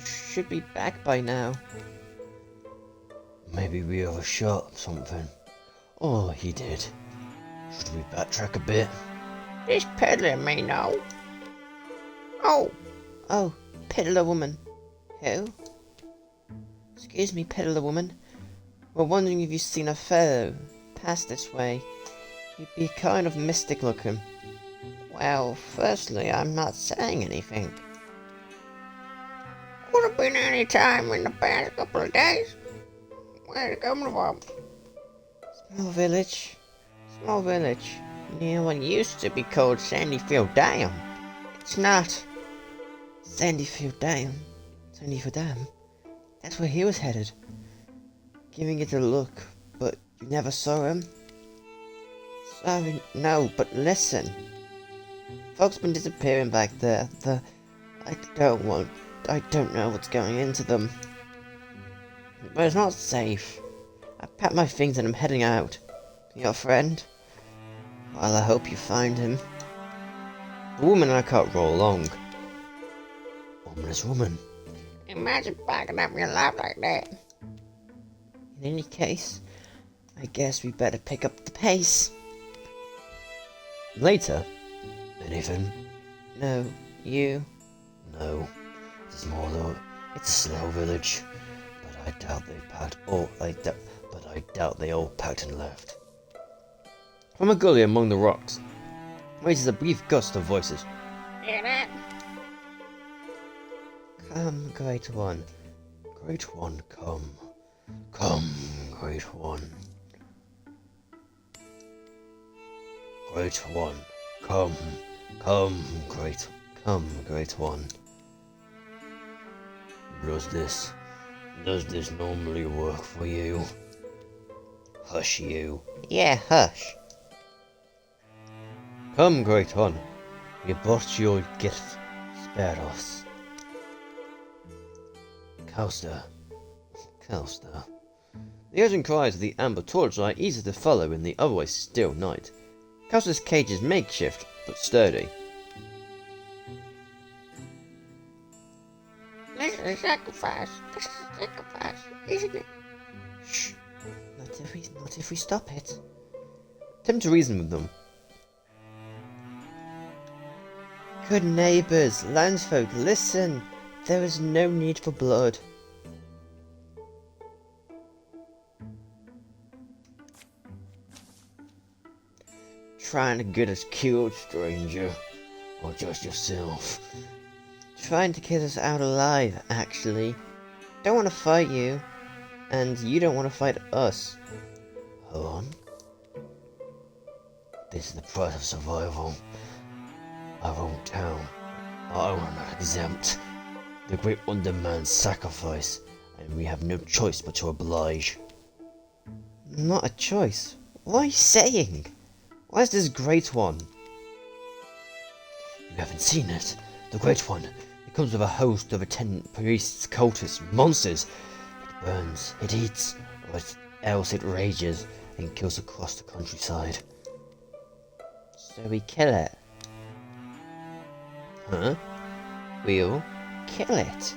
Should be back by now. Maybe we overshot something. Oh, he did. Should we backtrack a bit? This peddler may know. Oh, peddler woman. Who? Excuse me, peddler woman. We're wondering if you've seen a fellow pass this way. He'd be kind of mystic looking. Well, firstly, I'm not saying anything. Could have been any time in the past couple of days. Where's it coming from? Small village. Small village. Near what used to be called Sandyfield Dam. It's not. Sandyfield Dam. Sandyfield Dam. That's where he was headed. Giving it a look, but you never saw him? Sorry, no, but listen. Folks been disappearing back there. I don't know what's going into them. But it's not safe. I pack my things and I'm heading out. Your friend? Well, I hope you find him. The woman and I can't roll along. Ominous woman. Imagine backing up your life like that. In any case, I guess we better pick up the pace. Later. Anything? No, you. No. It's more though. It's a slow village. But I doubt they packed. But I doubt they all packed and left. From a gully among the rocks raises a brief gust of voices. Hear that? Come, Great One. Great One, come. Come, Great One. Great One, come. Come, Great One. Does this normally work for you? Hush you. Yeah, hush. Come, Great One. We brought your gift. Spare us. Coaster. The urgent cries of the amber torchlight easy to follow in the otherwise still night. Coaster's cage is makeshift, but sturdy. This is a sacrifice. Isn't it? Shh. Not if we stop it. Attempt to reason with them. Good neighbours, landsfolk, listen. There is no need for blood. Trying to get us killed, stranger. Or just yourself. Trying to get us out alive, actually. Don't want to fight you. And you don't want to fight us. Hold on. This is the price of survival. Our hometown. Our own are not exempt. The Great One demands sacrifice, and we have no choice but to oblige. Not a choice. What are you saying? Where's this Great One? You haven't seen it. The Great One. It comes with a host of attendant priests, cultists, monsters. It burns, it eats, or else it rages and kills across the countryside. So we kill it. Huh? We'll kill it.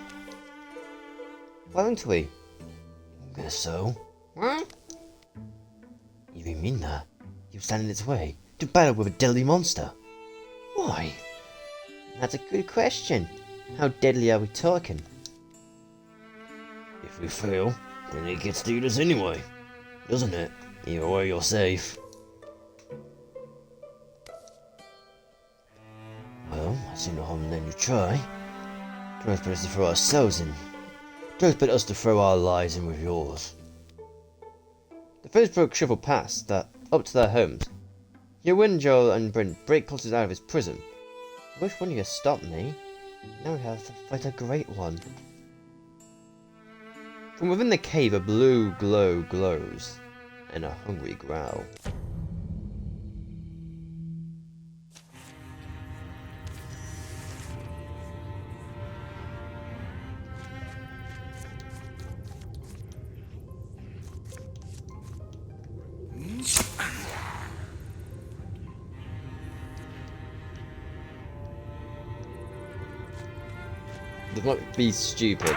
Won't we? Guess so. Huh? You really mean that? You stand in its way to battle with a deadly monster? Why? That's a good question. How deadly are we talking? If we fail, then it gets to eat us anyway. Doesn't it? Either way, you're safe. Well, I see no harm in letting you try. Don't expect us to throw ourselves in. Don't expect us to throw our lives in with yours. The foes broke shuffle past that up to their homes. Yowen, Joel, and Brent break Clotters out of his prison. I wish one of you stopped me. Now we have to fight a Great One. From within the cave, a blue glow glows, and a hungry growl. This might be stupid.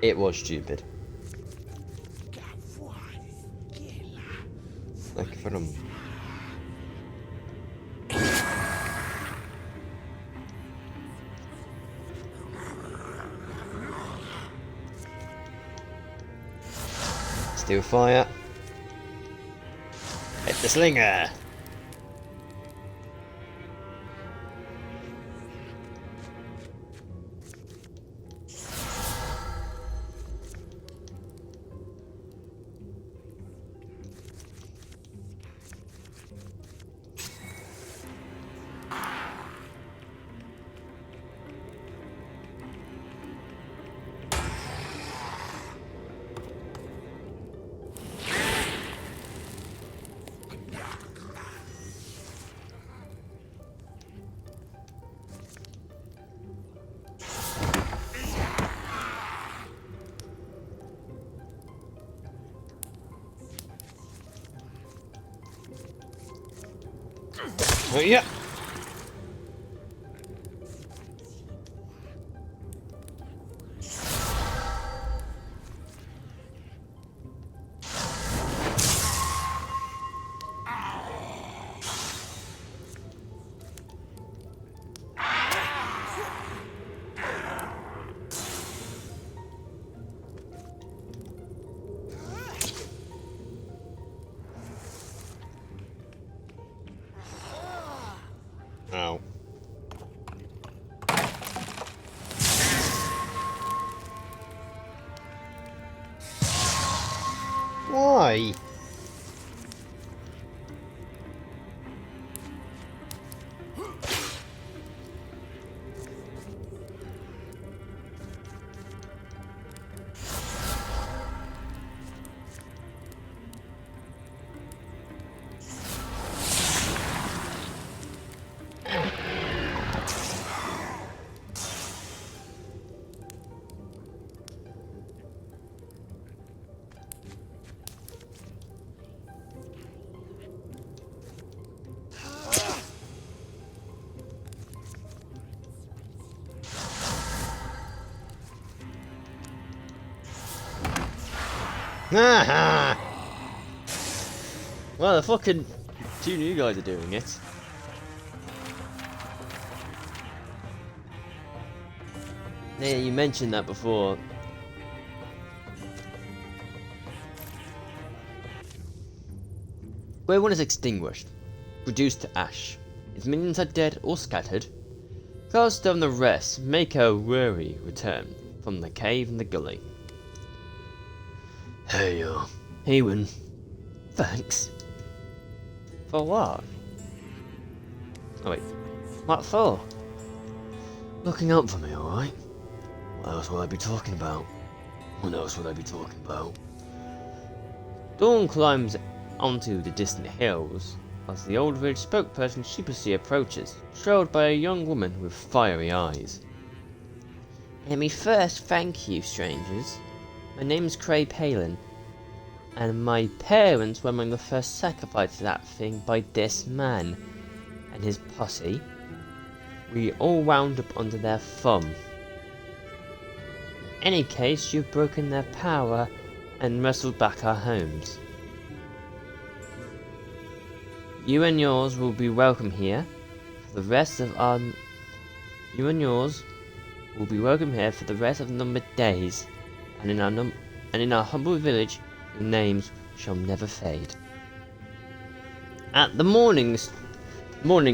It was stupid. Like for them. Still fire. Hit the slinger. Oh, yeah. Ow. Why? Aha! Well, the fucking two new guys are doing it. Yeah, you mentioned that before. Where one is extinguished, reduced to ash, its minions are dead or scattered, Ghost and the rest make a weary return from the cave and the gully. Hey, Ewan. Thanks. For what? Oh wait, what for? Looking out for me, alright? What else would I be talking about? What else would I be talking about? Dawn climbs onto the distant hills as the old village spokesperson sheepishly approaches, trailed by a young woman with fiery eyes. Let me first thank you, strangers. My name's Cray Palin, and my parents were among the first sacrificed to that thing by this man and his posse. We all wound up under their thumb. In any case, you've broken their power and wrestled back our homes. You and yours will be welcome here for the rest of our... You and yours will be welcome here for the rest of the numbered days, and in our humble village, your names shall never fade. At the morning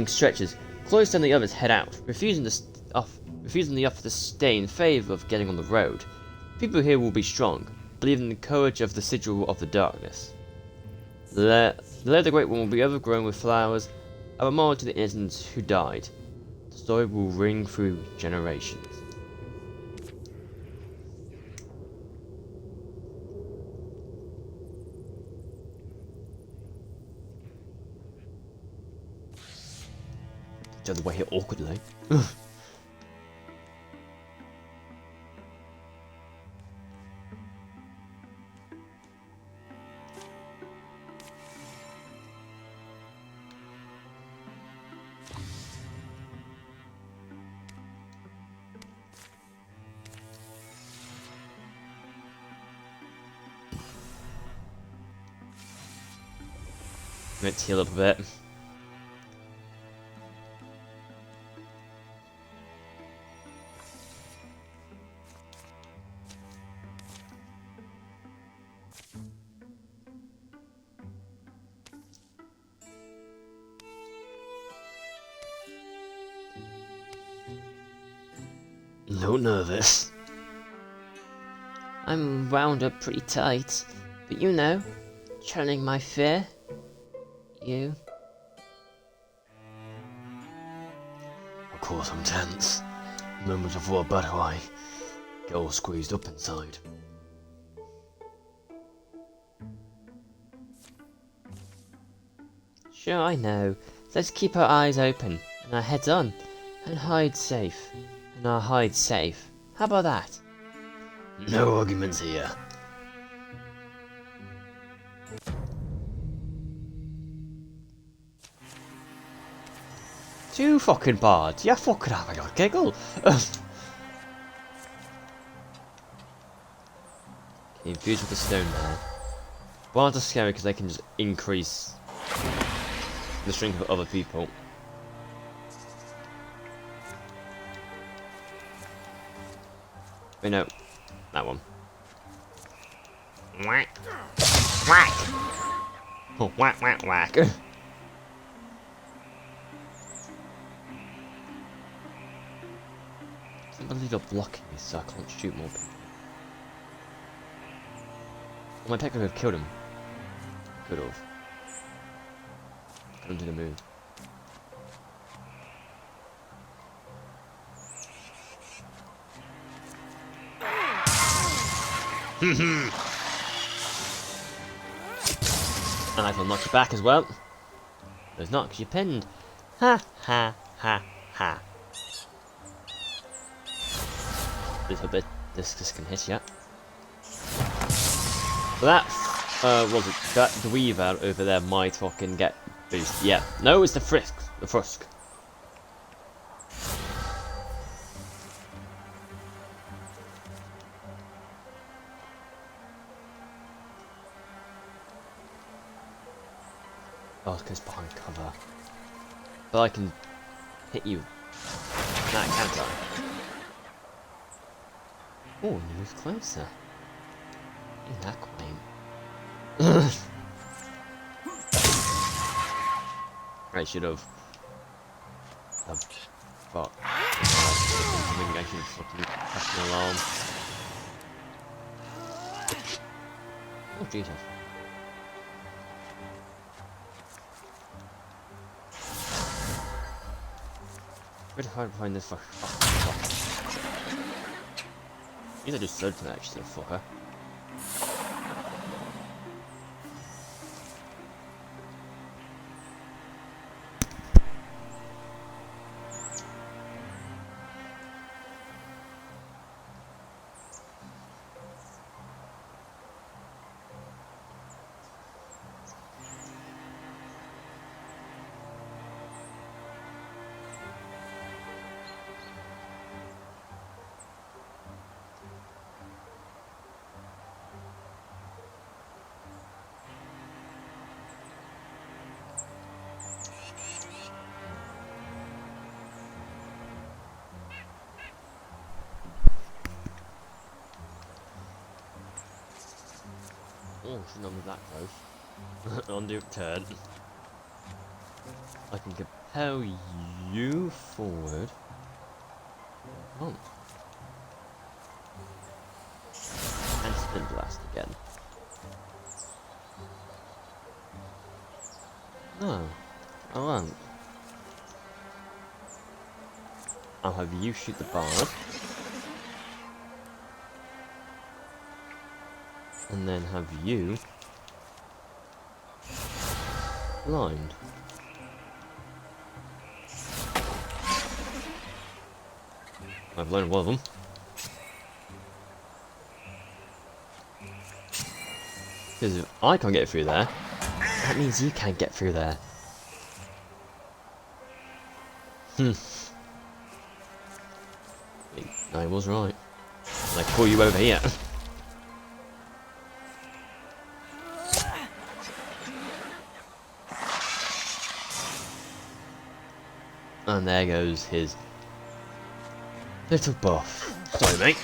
stretches, Cloyster and the others head out, refusing the offer to stay in favour of getting on the road. People here will be strong, believing in the courage of the sigil of the darkness. The lair of the Great One will be overgrown with flowers, a memorial to the innocents who died. The story will ring through generations. the other way here awkwardly. Let's heal up a bit. No nervous. I'm wound up pretty tight, but you know, channeling my fear. You. Of course I'm tense. Moments before battle I get all squeezed up inside. Sure, I know. Let's keep our eyes open and our heads on, and hide safe. And I'll hide safe. How about that? No arguments here. Too fucking bad. You fucking have a good giggle. Infused with the stone there. Bards are scary because they can just increase the strength of other people. Wait, no. That one. Whack. Whack. Oh, whack, whack, whack. I believe you're blocking me so I can't shoot more people. Well, my pet could have killed him. Could have. Couldn't do the move. And I can knock you back as well. There's not, because you're pinned. Ha ha ha ha. Little bit, this can hit ya. So that, was it, that dweever over there might fucking get boost. Yeah, no, it's the frisk, the frusk. Oh, it's 'cause it's behind cover. But I can hit you. That can't I? Oh, move closer. Isn't that quaint? I should have. Fuck. I should have fucking pressed an alarm. Oh, Jesus. Where did I find this fuck? These are just certain actually, fucker. Oh, shouldn't have moved that close. Undo turn. I can compel you forward. Oh. And spin blast again. No, I won't. I'll have you shoot the bard. And then have you blind. I've learned one of them. Because if I can't get through there, that means you can't get through there. I was right. And I pull you over here. And there goes his little buff. Sorry, mate.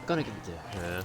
Gonna give it to her.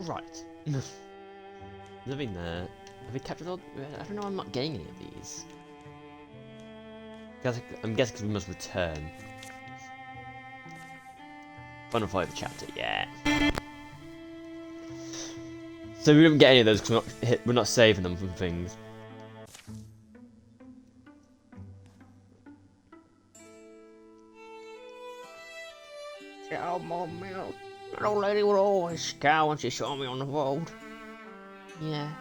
Right. Living there. Have we captured all? I don't know. I'm not getting any of these. I'm guessing because we must return. Final fight chapter. Yeah. So we didn't get any of those because we're not saving them from things. Oh, more milk. That old lady would always scowl when she saw me on the road. Yeah,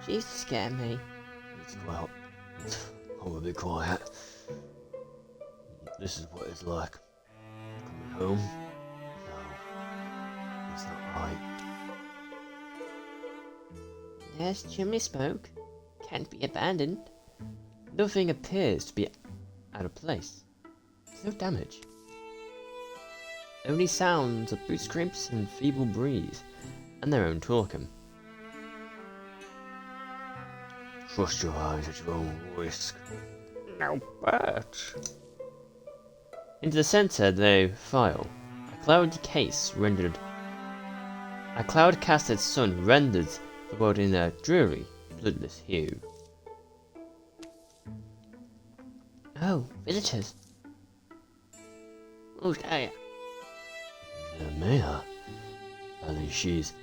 she used to scare me. Well, I will be quiet. This is what it's like. Coming home? No, that's not right. Yes, chimney smoke. Can't be abandoned. Nothing appears to be out of place. There's no damage. Only sounds of boot scrapes and feeble breeze, and their own talking. Trust your eyes at your own risk. No bet. Into the centre they file. A cloudy case rendered. A cloud-casted sun rendered the world in a dreary, bloodless hue. Oh, visitors. Who's there? The mayor. At least she's...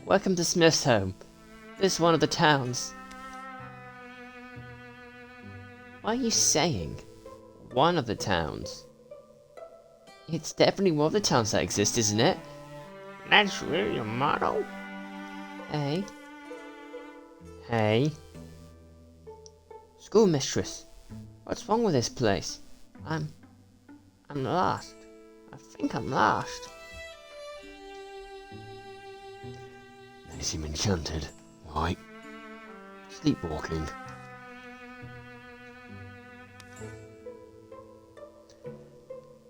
Welcome to Smith's home. This is one of the towns. Why are you saying one of the towns? It's definitely one of the towns that exist, isn't it? That's really your motto? Hey, Hey. schoolmistress. What's wrong with this place? I'm lost. I think I'm lost. They seem enchanted, right? Sleepwalking.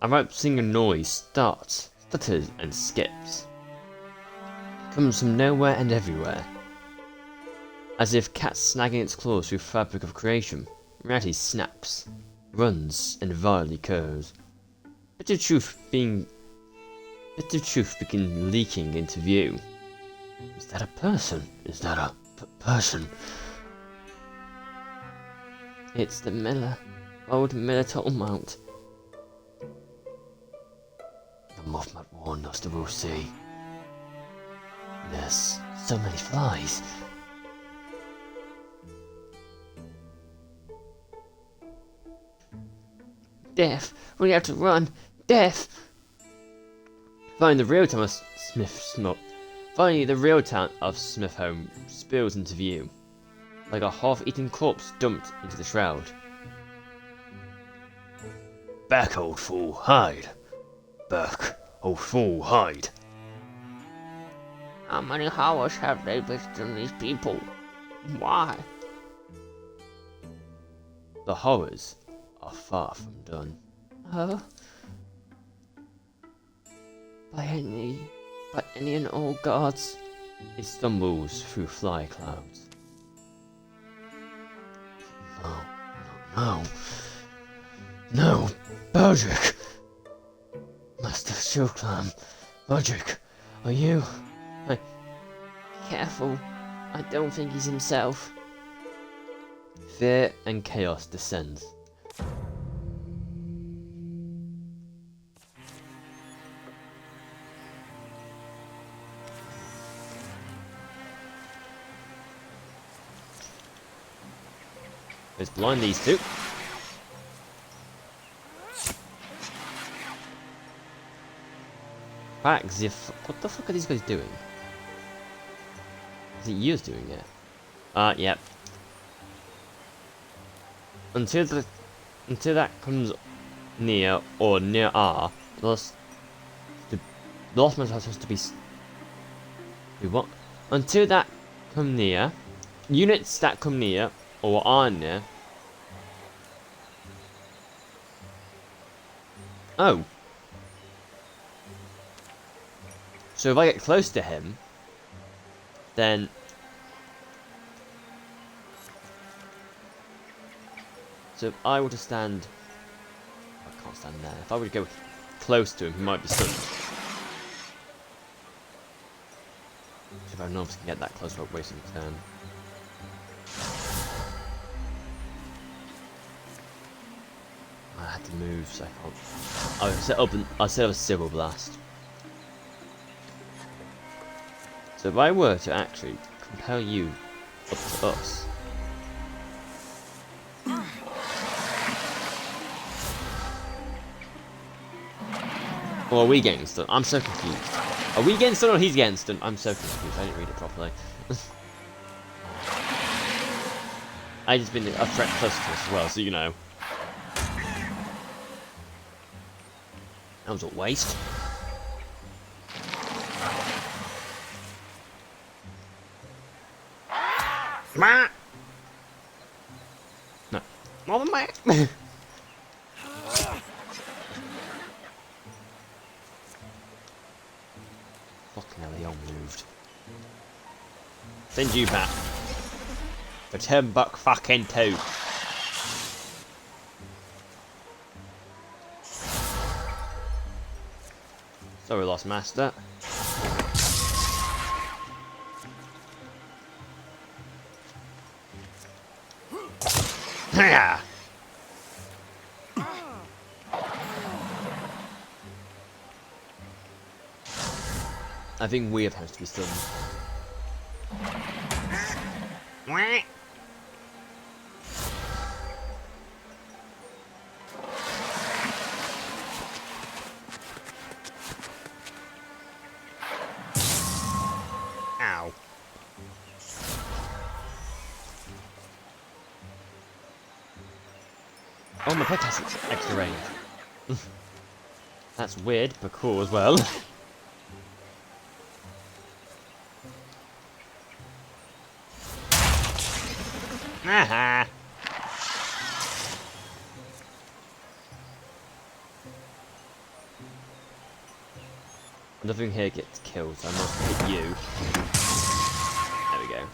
I might sing a noise, starts, stutters, and skips. It comes from nowhere and everywhere. As if cat snagging its claws through fabric of creation, reality snaps, runs, and violently curves. Bits of truth begin leaking into view. Is that a person? Is that a person? It's the miller. Old Miller Tallmount. The Mothman warned us to go see. There's so many flies. Death. We have to run. Death. Finally, the real town of Smith Home spills into view, like a half-eaten corpse dumped into the shroud. Back, old fool, hide. Back, old fool, hide. How many horrors have they visited on these people? Why? The horrors are far from done. Oh? By any and all gods. It stumbles through fly clouds. No, Baldric! Master Shulclam, Baldric, are you? Careful. I don't think he's himself. Fear and chaos descends. Let's blind these two. What the fuck are these guys doing? Is it you doing it? Yep. Until that comes near or near R, the last man has to be what? Until that come near, units that come near or are near. Oh. So if I get close to him, then so if I were to stand, I can't stand there. If I were to go close to him, he might be stunned. So if I know if I can get that close without wasting a turn. I had to move, so I can't. I set up a civil blast. So if I were to actually compel you up to us. Or are we getting stunned? I'm so confused. Are we getting stunned or he's getting stunned? I'm so confused. I didn't read it properly. I just been a threat close to us as well, so you know. That was a waste. No. More than my. Fucking hell, they all moved. Send you back. Return back fucking too. Sorry, Lost Master. Yeah. I think we have to be stunned. Oh, my pet has extra range. That's weird, but cool as well. Aha! Nothing here gets killed, so I must hit you. There we go.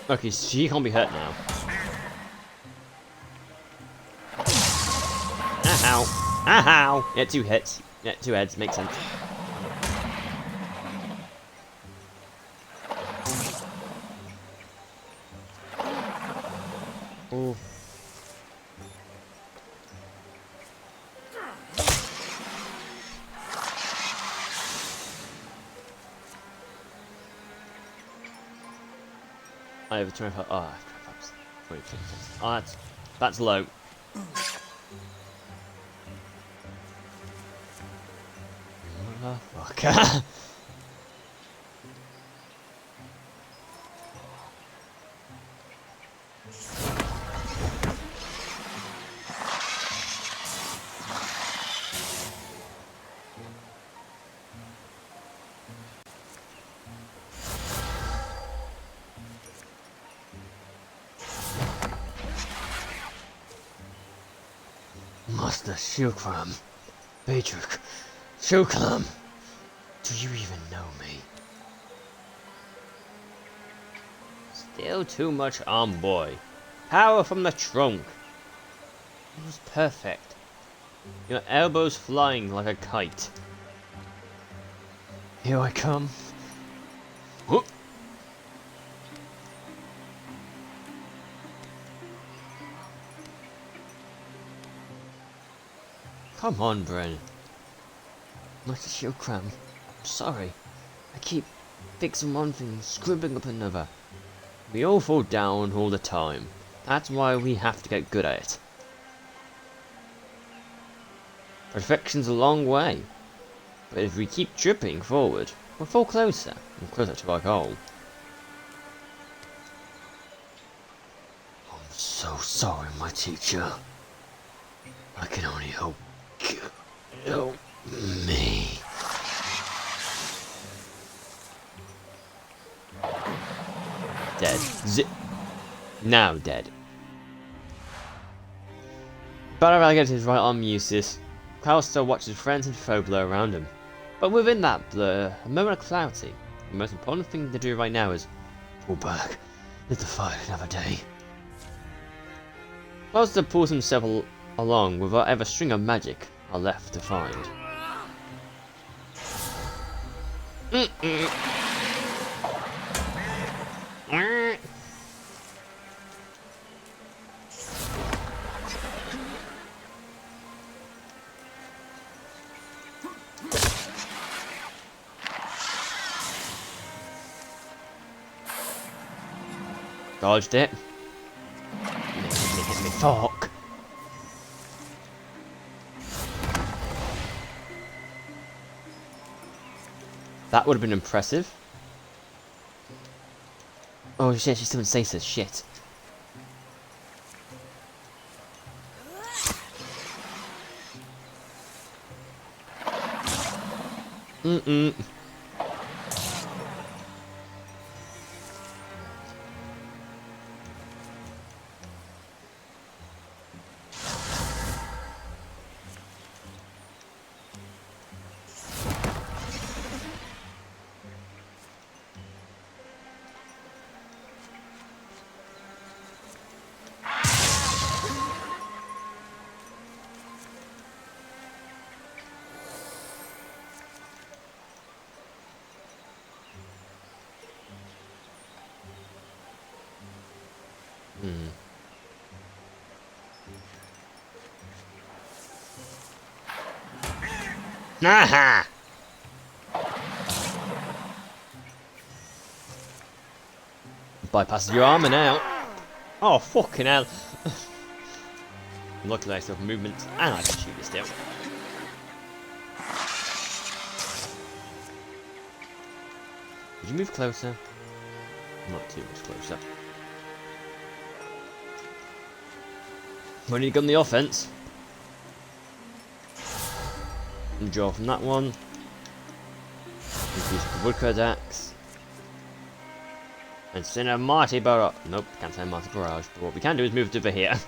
Okay, she can't be hurt now. Ow! Ow! Yeah, 2 hits. Yeah, 2 heads. Makes sense. Ooh. I have a 25. Oh, 25. Oh, that's low. Motherfucker. Master Shilkram, Beedrick, Shilkram, do you even know me? Still too much on, boy. Power from the trunk. It was perfect. Your elbows flying like a kite. Here I come. Whoop. Come on, Bren. Master Shilkram, I'm sorry. I keep fixing one thing and scribbling up another. We all fall down all the time. That's why we have to get good at it. Perfection's a long way. But if we keep tripping forward, we'll fall closer and closer to our goal. I'm so sorry, my teacher. I can only hope you help me. Dead. Now dead. Battlefield gets his right arm useless. Carl still watches friends and foe blur around him. But within that blur, a moment of clarity. The most important thing to do right now is Pull back. Let the fight another day. Monster pulls himself along with whatever string of magic are left to find. Dodged it. Hit me, fuck. That would have been impressive. Oh shit, she's still in stasis. Shit. Aha! Bypasses your armor now. Oh, fucking hell. Luckily I still have movement, and I can shoot this still. Would you move closer? Not too much closer. We need to go on the offense. And draw from that one. Use the woodcut axe. And send a mighty barrage. Nope, can't send a mighty barrage. But what we can do is move it over here.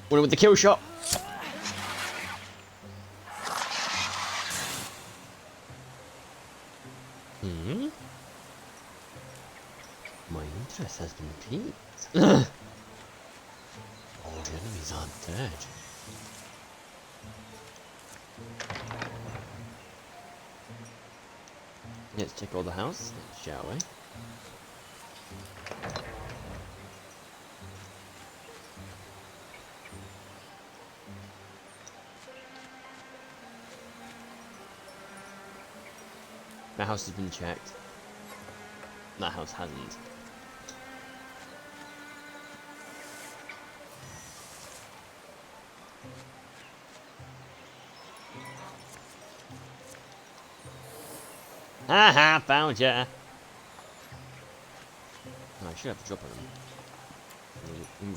One with the kill shot. My interest has been piqued. All the enemies aren't dead. Let's check all the houses, shall we? That house has been checked. That house hasn't. Haha, found ya! Oh, I should have to drop on him.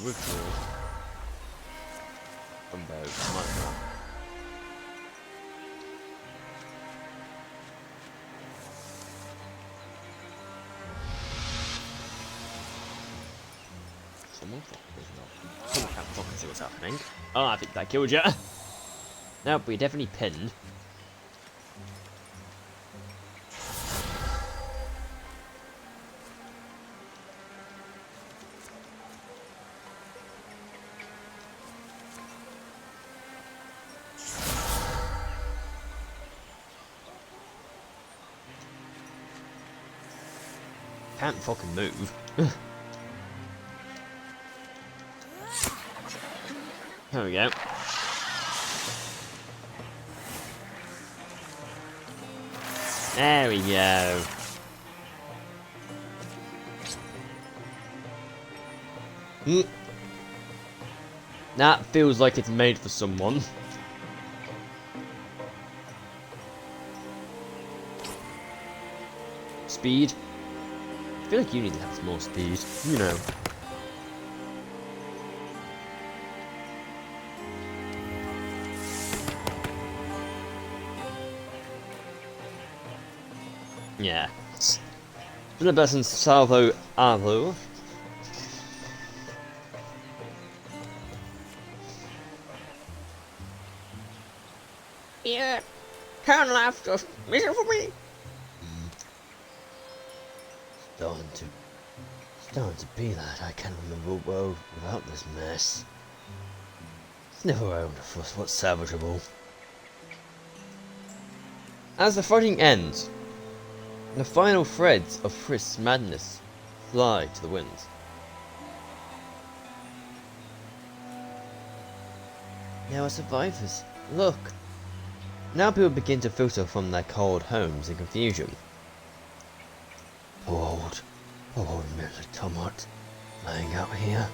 Ritual. Combo. Someone can't fucking see what's happening. Oh, I think that killed you. No, but you're definitely pinned. Can't fucking move. There we go. There we go. That feels like it's made for someone. Speed. I feel like you need to have some more speed, you know. Yeah. It's been a best in Salvo Arvo. Yeah, turn left, just listen for me. Starting to be that I can't remember a world without this mess. It's never owned a fuss what's salvageable. As the fighting ends, the final threads of Frisk's madness fly to the winds. There are survivors. Look. Now people begin to filter from their cold homes in confusion. Poor old Miller Tomat, lying out here.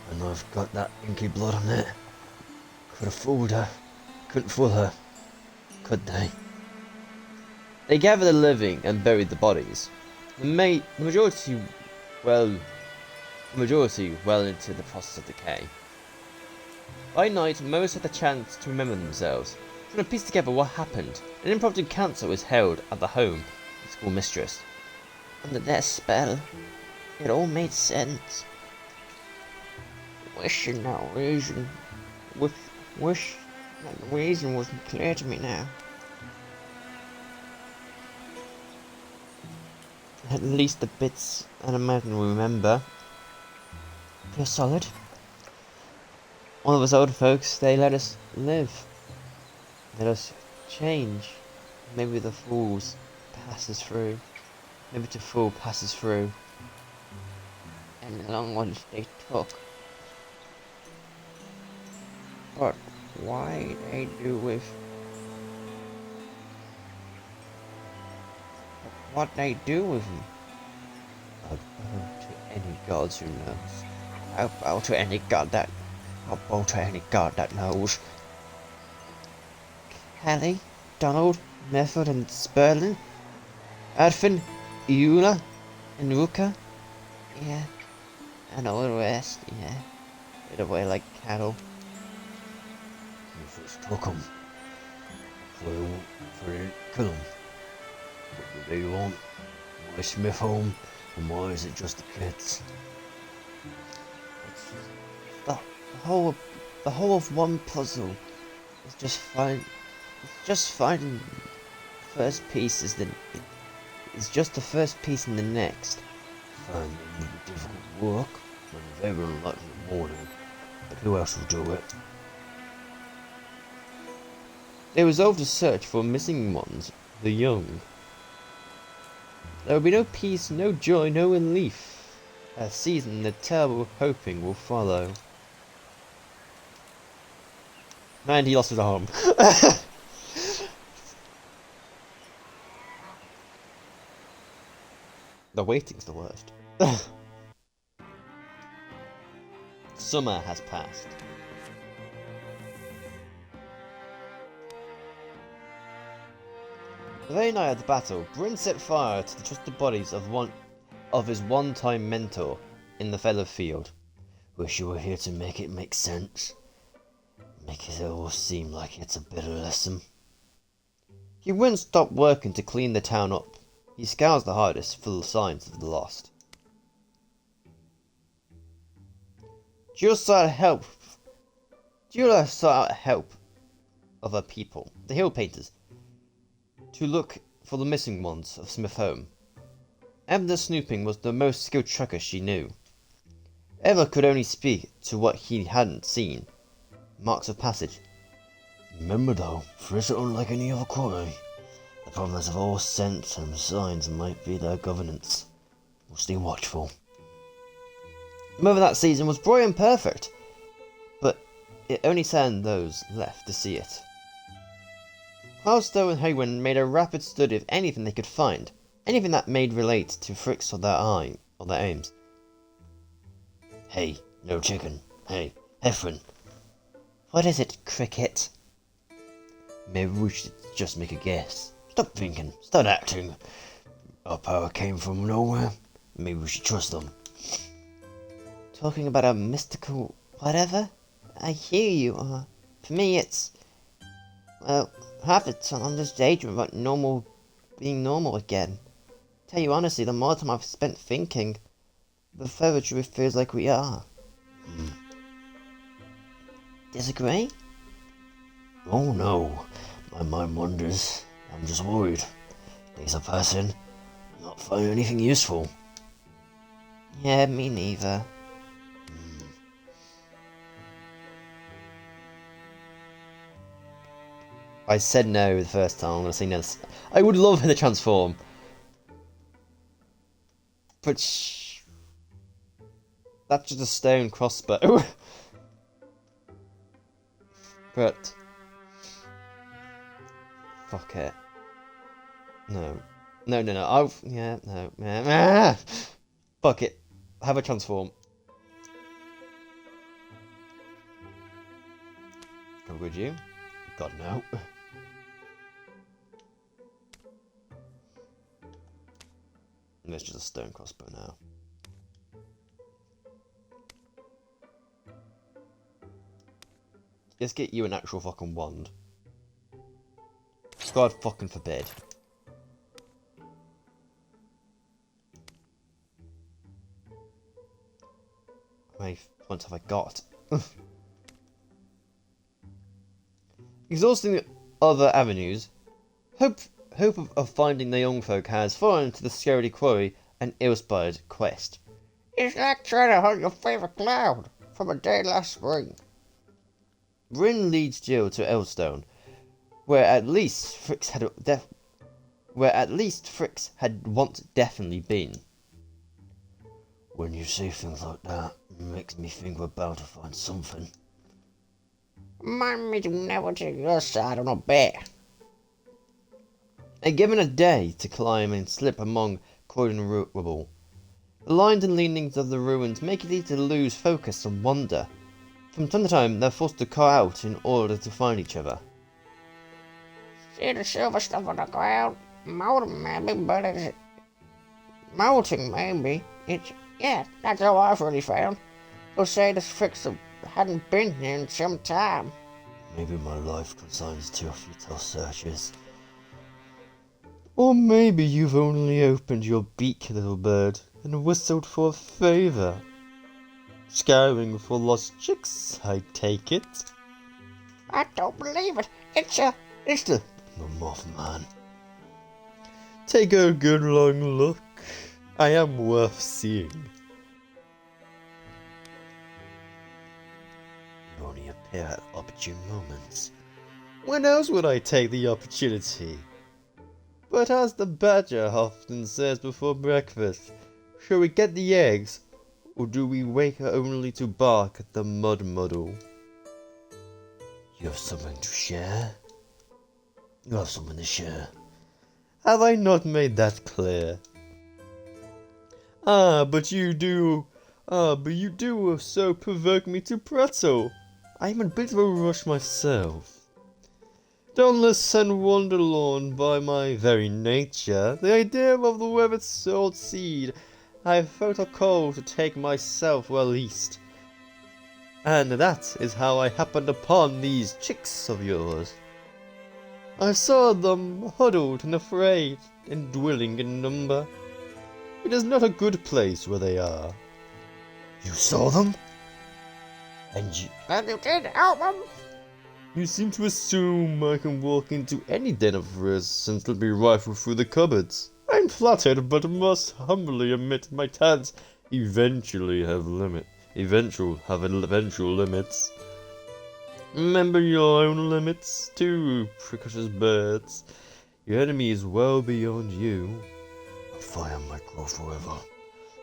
I know I've got that inky blood on it. Could have fooled her. Couldn't fool her. Could they? They gather the living and bury the bodies. The majority well into the process of decay. By night, most had the chance to remember themselves, trying to piece together what happened. An impromptu council was held at the home of the school mistress. Under their spell, it all made sense. Wishing that reason wasn't clear to me now. At least the bits I'd imagine we remember feel solid. All of us old folks, they let us live. Let us change. Maybe the fools passes through. Maybe the fool passes through. And the long ones they took. But why they do with what they do with him. I'll bow to any gods who knows. I'll bow to any god that knows. Hallie, Donald, Method and Sperlin, Adfin, Eula, and Ruka. Yeah. And all the rest, yeah. Get away like cattle. You first took 'em. For they kill 'em. What do they want? Why Smith home? And why is it just the kids? It's the whole of one puzzle is just finding first piece is just the first piece in the next. Fine, it would be difficult work when you're very light in the morning, but who else will do it? They resolved to search for missing ones, the young. There will be no peace, no joy, no relief. A season the terrible hoping will follow. Man, he lost his arm. The waiting's the worst. Summer has passed. The very night of the battle, Bryn set fire to the trusted bodies of his one-time mentor in the fellow field. Wish you were here to make it make sense. Make it all seem like it's a bitter lesson. He wouldn't stop working to clean the town up. He scours the hardest for the signs of the lost. Jula sought help of her people, the hill painters, to look for the missing ones of Smith Home. Eva's snooping was the most skilled tracker she knew. Eva could only speak to what he hadn't seen. Marks of passage. Remember though, Frizz are unlike any other quarry. The problems of all scents and signs might be their governance. We'll stay watchful. Remember that season was brilliant and perfect, but it only saddened those left to see it. Cloudstow and Haywin made a rapid study of anything they could find, anything that made relate to Fricks or their aims. Hey, no chicken. Hey, Heffron. What is it, Cricket? Maybe we should just make a guess. Stop thinking, start acting. Our power came from nowhere. Maybe we should trust them. Talking about a mystical whatever? I hear you. For me it's... Well, half the time I'm just daydreaming about being normal again. Tell you honestly, the more time I've spent thinking, the further true it feels like we are. Disagree? Oh no, my mind wanders. I'm just worried. Days are passing. I'm not finding anything useful. Yeah, me neither. I said no the first time, I'm gonna say no. I would love her to transform. But that's just a stone crossbow. But fuck it. No. No. Fuck it. Have a transform. How would you? God no. And it's just a stone crossbow now. Let's get you an actual fucking wand. God fucking forbid. How many points have I got? Exhausting other avenues, hope of finding the young folk has fallen to the scary quarry and ill-inspired quest. It's like trying to hunt your favourite cloud from a day last spring. Bryn leads Jill to Elstone, where at least Fricks had once definitely been. When you say things like that, it makes me think we're about to find something. Mind me to never take your side on a bear. And given a day to climb and slip among corroding rubble, the lines and leanings of the ruins make it easy to lose focus and wander. From time to time, they're forced to call out in order to find each other. See the silver stuff on the ground? Molten maybe, but it's... molting maybe. Yeah, that's all I've really found. They'll say the fix hadn't been here in some time. Maybe my life consigns to futile searches. Or maybe you've only opened your beak, little bird, and whistled for a favour. Scouring for lost chicks, I take it. I don't believe it. It's The Mothman. Take a good long look. I am worth seeing. You only appear at opportune moments. When else would I take the opportunity? But as the badger often says before breakfast, shall we get the eggs, or do we wake only to bark at the mud muddle? You have something to share? You have something to share. Have I not made that clear? But you do so provoke me to prattle. I am in a bit of a rush myself. Dauntless and wanderlorn by my very nature, the idea of the weather sowed seed, I have felt a call to take myself well east. And that is how I happened upon these chicks of yours. I saw them huddled and afraid, and dwindling in number. It is not a good place where they are. You saw them? And you did help them. You seem to assume I can walk into any den of risks and slip me rifle through the cupboards. I'm flattered, but must humbly admit my talents eventually have eventual limits. Remember your own limits, too, precocious birds. Your enemy is well beyond you. A fire might grow forever.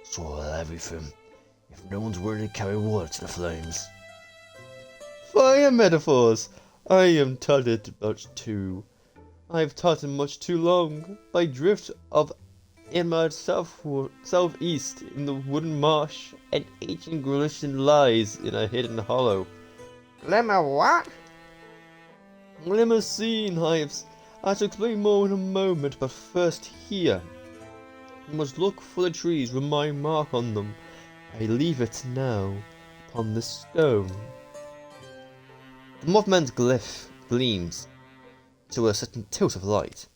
So will everything. If no one's willing to carry water to the flames. Fire metaphors! I am tutted much too. I have tutted much too long. My drift of inward southeast in the wooden marsh, and ancient glisten lies in a hidden hollow. Glimmer what? Glimmer seen, I shall explain more in a moment, but first here. You must look for the trees with my mark on them. I leave it now upon this stone. The Mothman's glyph gleams to a certain tilt of light.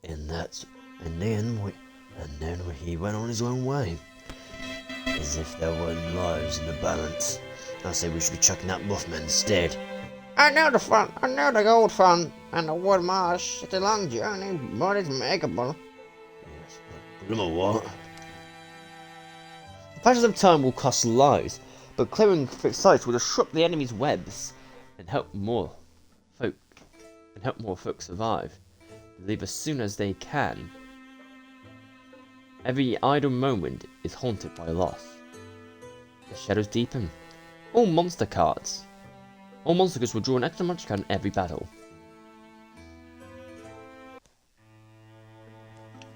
And then he went on his own way. As if there weren't lives in the balance. I say we should be checking out Mothman instead. I know the gold front and the wood marsh. It's a long journey, but it's makeable. Yes, but Glimmer what? The passage of time will cost lives, but clearing fixed sites will disrupt the enemy's webs and help more folk survive. Leave as soon as they can. Every idle moment is haunted by loss. The shadows deepen. All monster cards will draw an extra monster card in every battle.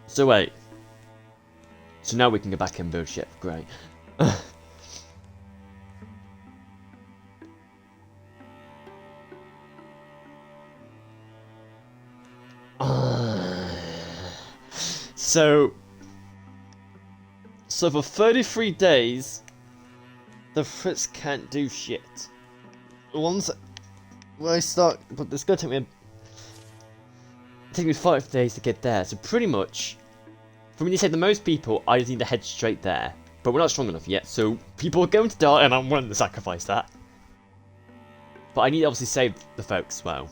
So wait. So now we can go back and build ship. Great. So for 33 days, the Fritz can't do shit. Once when I start, but it's gonna take me 5 days to get there. So pretty much, for me to save the most people, I just need to head straight there. But we're not strong enough yet, so people are going to die, and I'm willing to sacrifice that. But I need to obviously save the folks as well.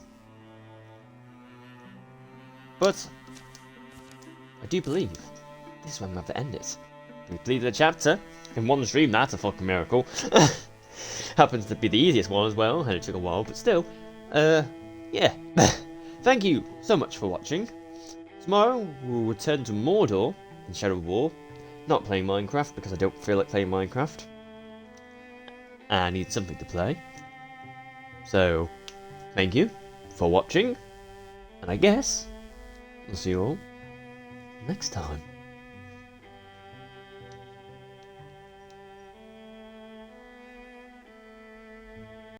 But I do believe this is when we have to end it. We completed the chapter in one stream. That's a fucking miracle. Happens to be the easiest one as well, and it took a while, but still. Yeah. Thank you so much for watching. Tomorrow we'll return to Mordor in Shadow War. Not playing Minecraft because I don't feel like playing Minecraft. and I need something to play. So, thank you for watching, and I guess I'll see you all next time.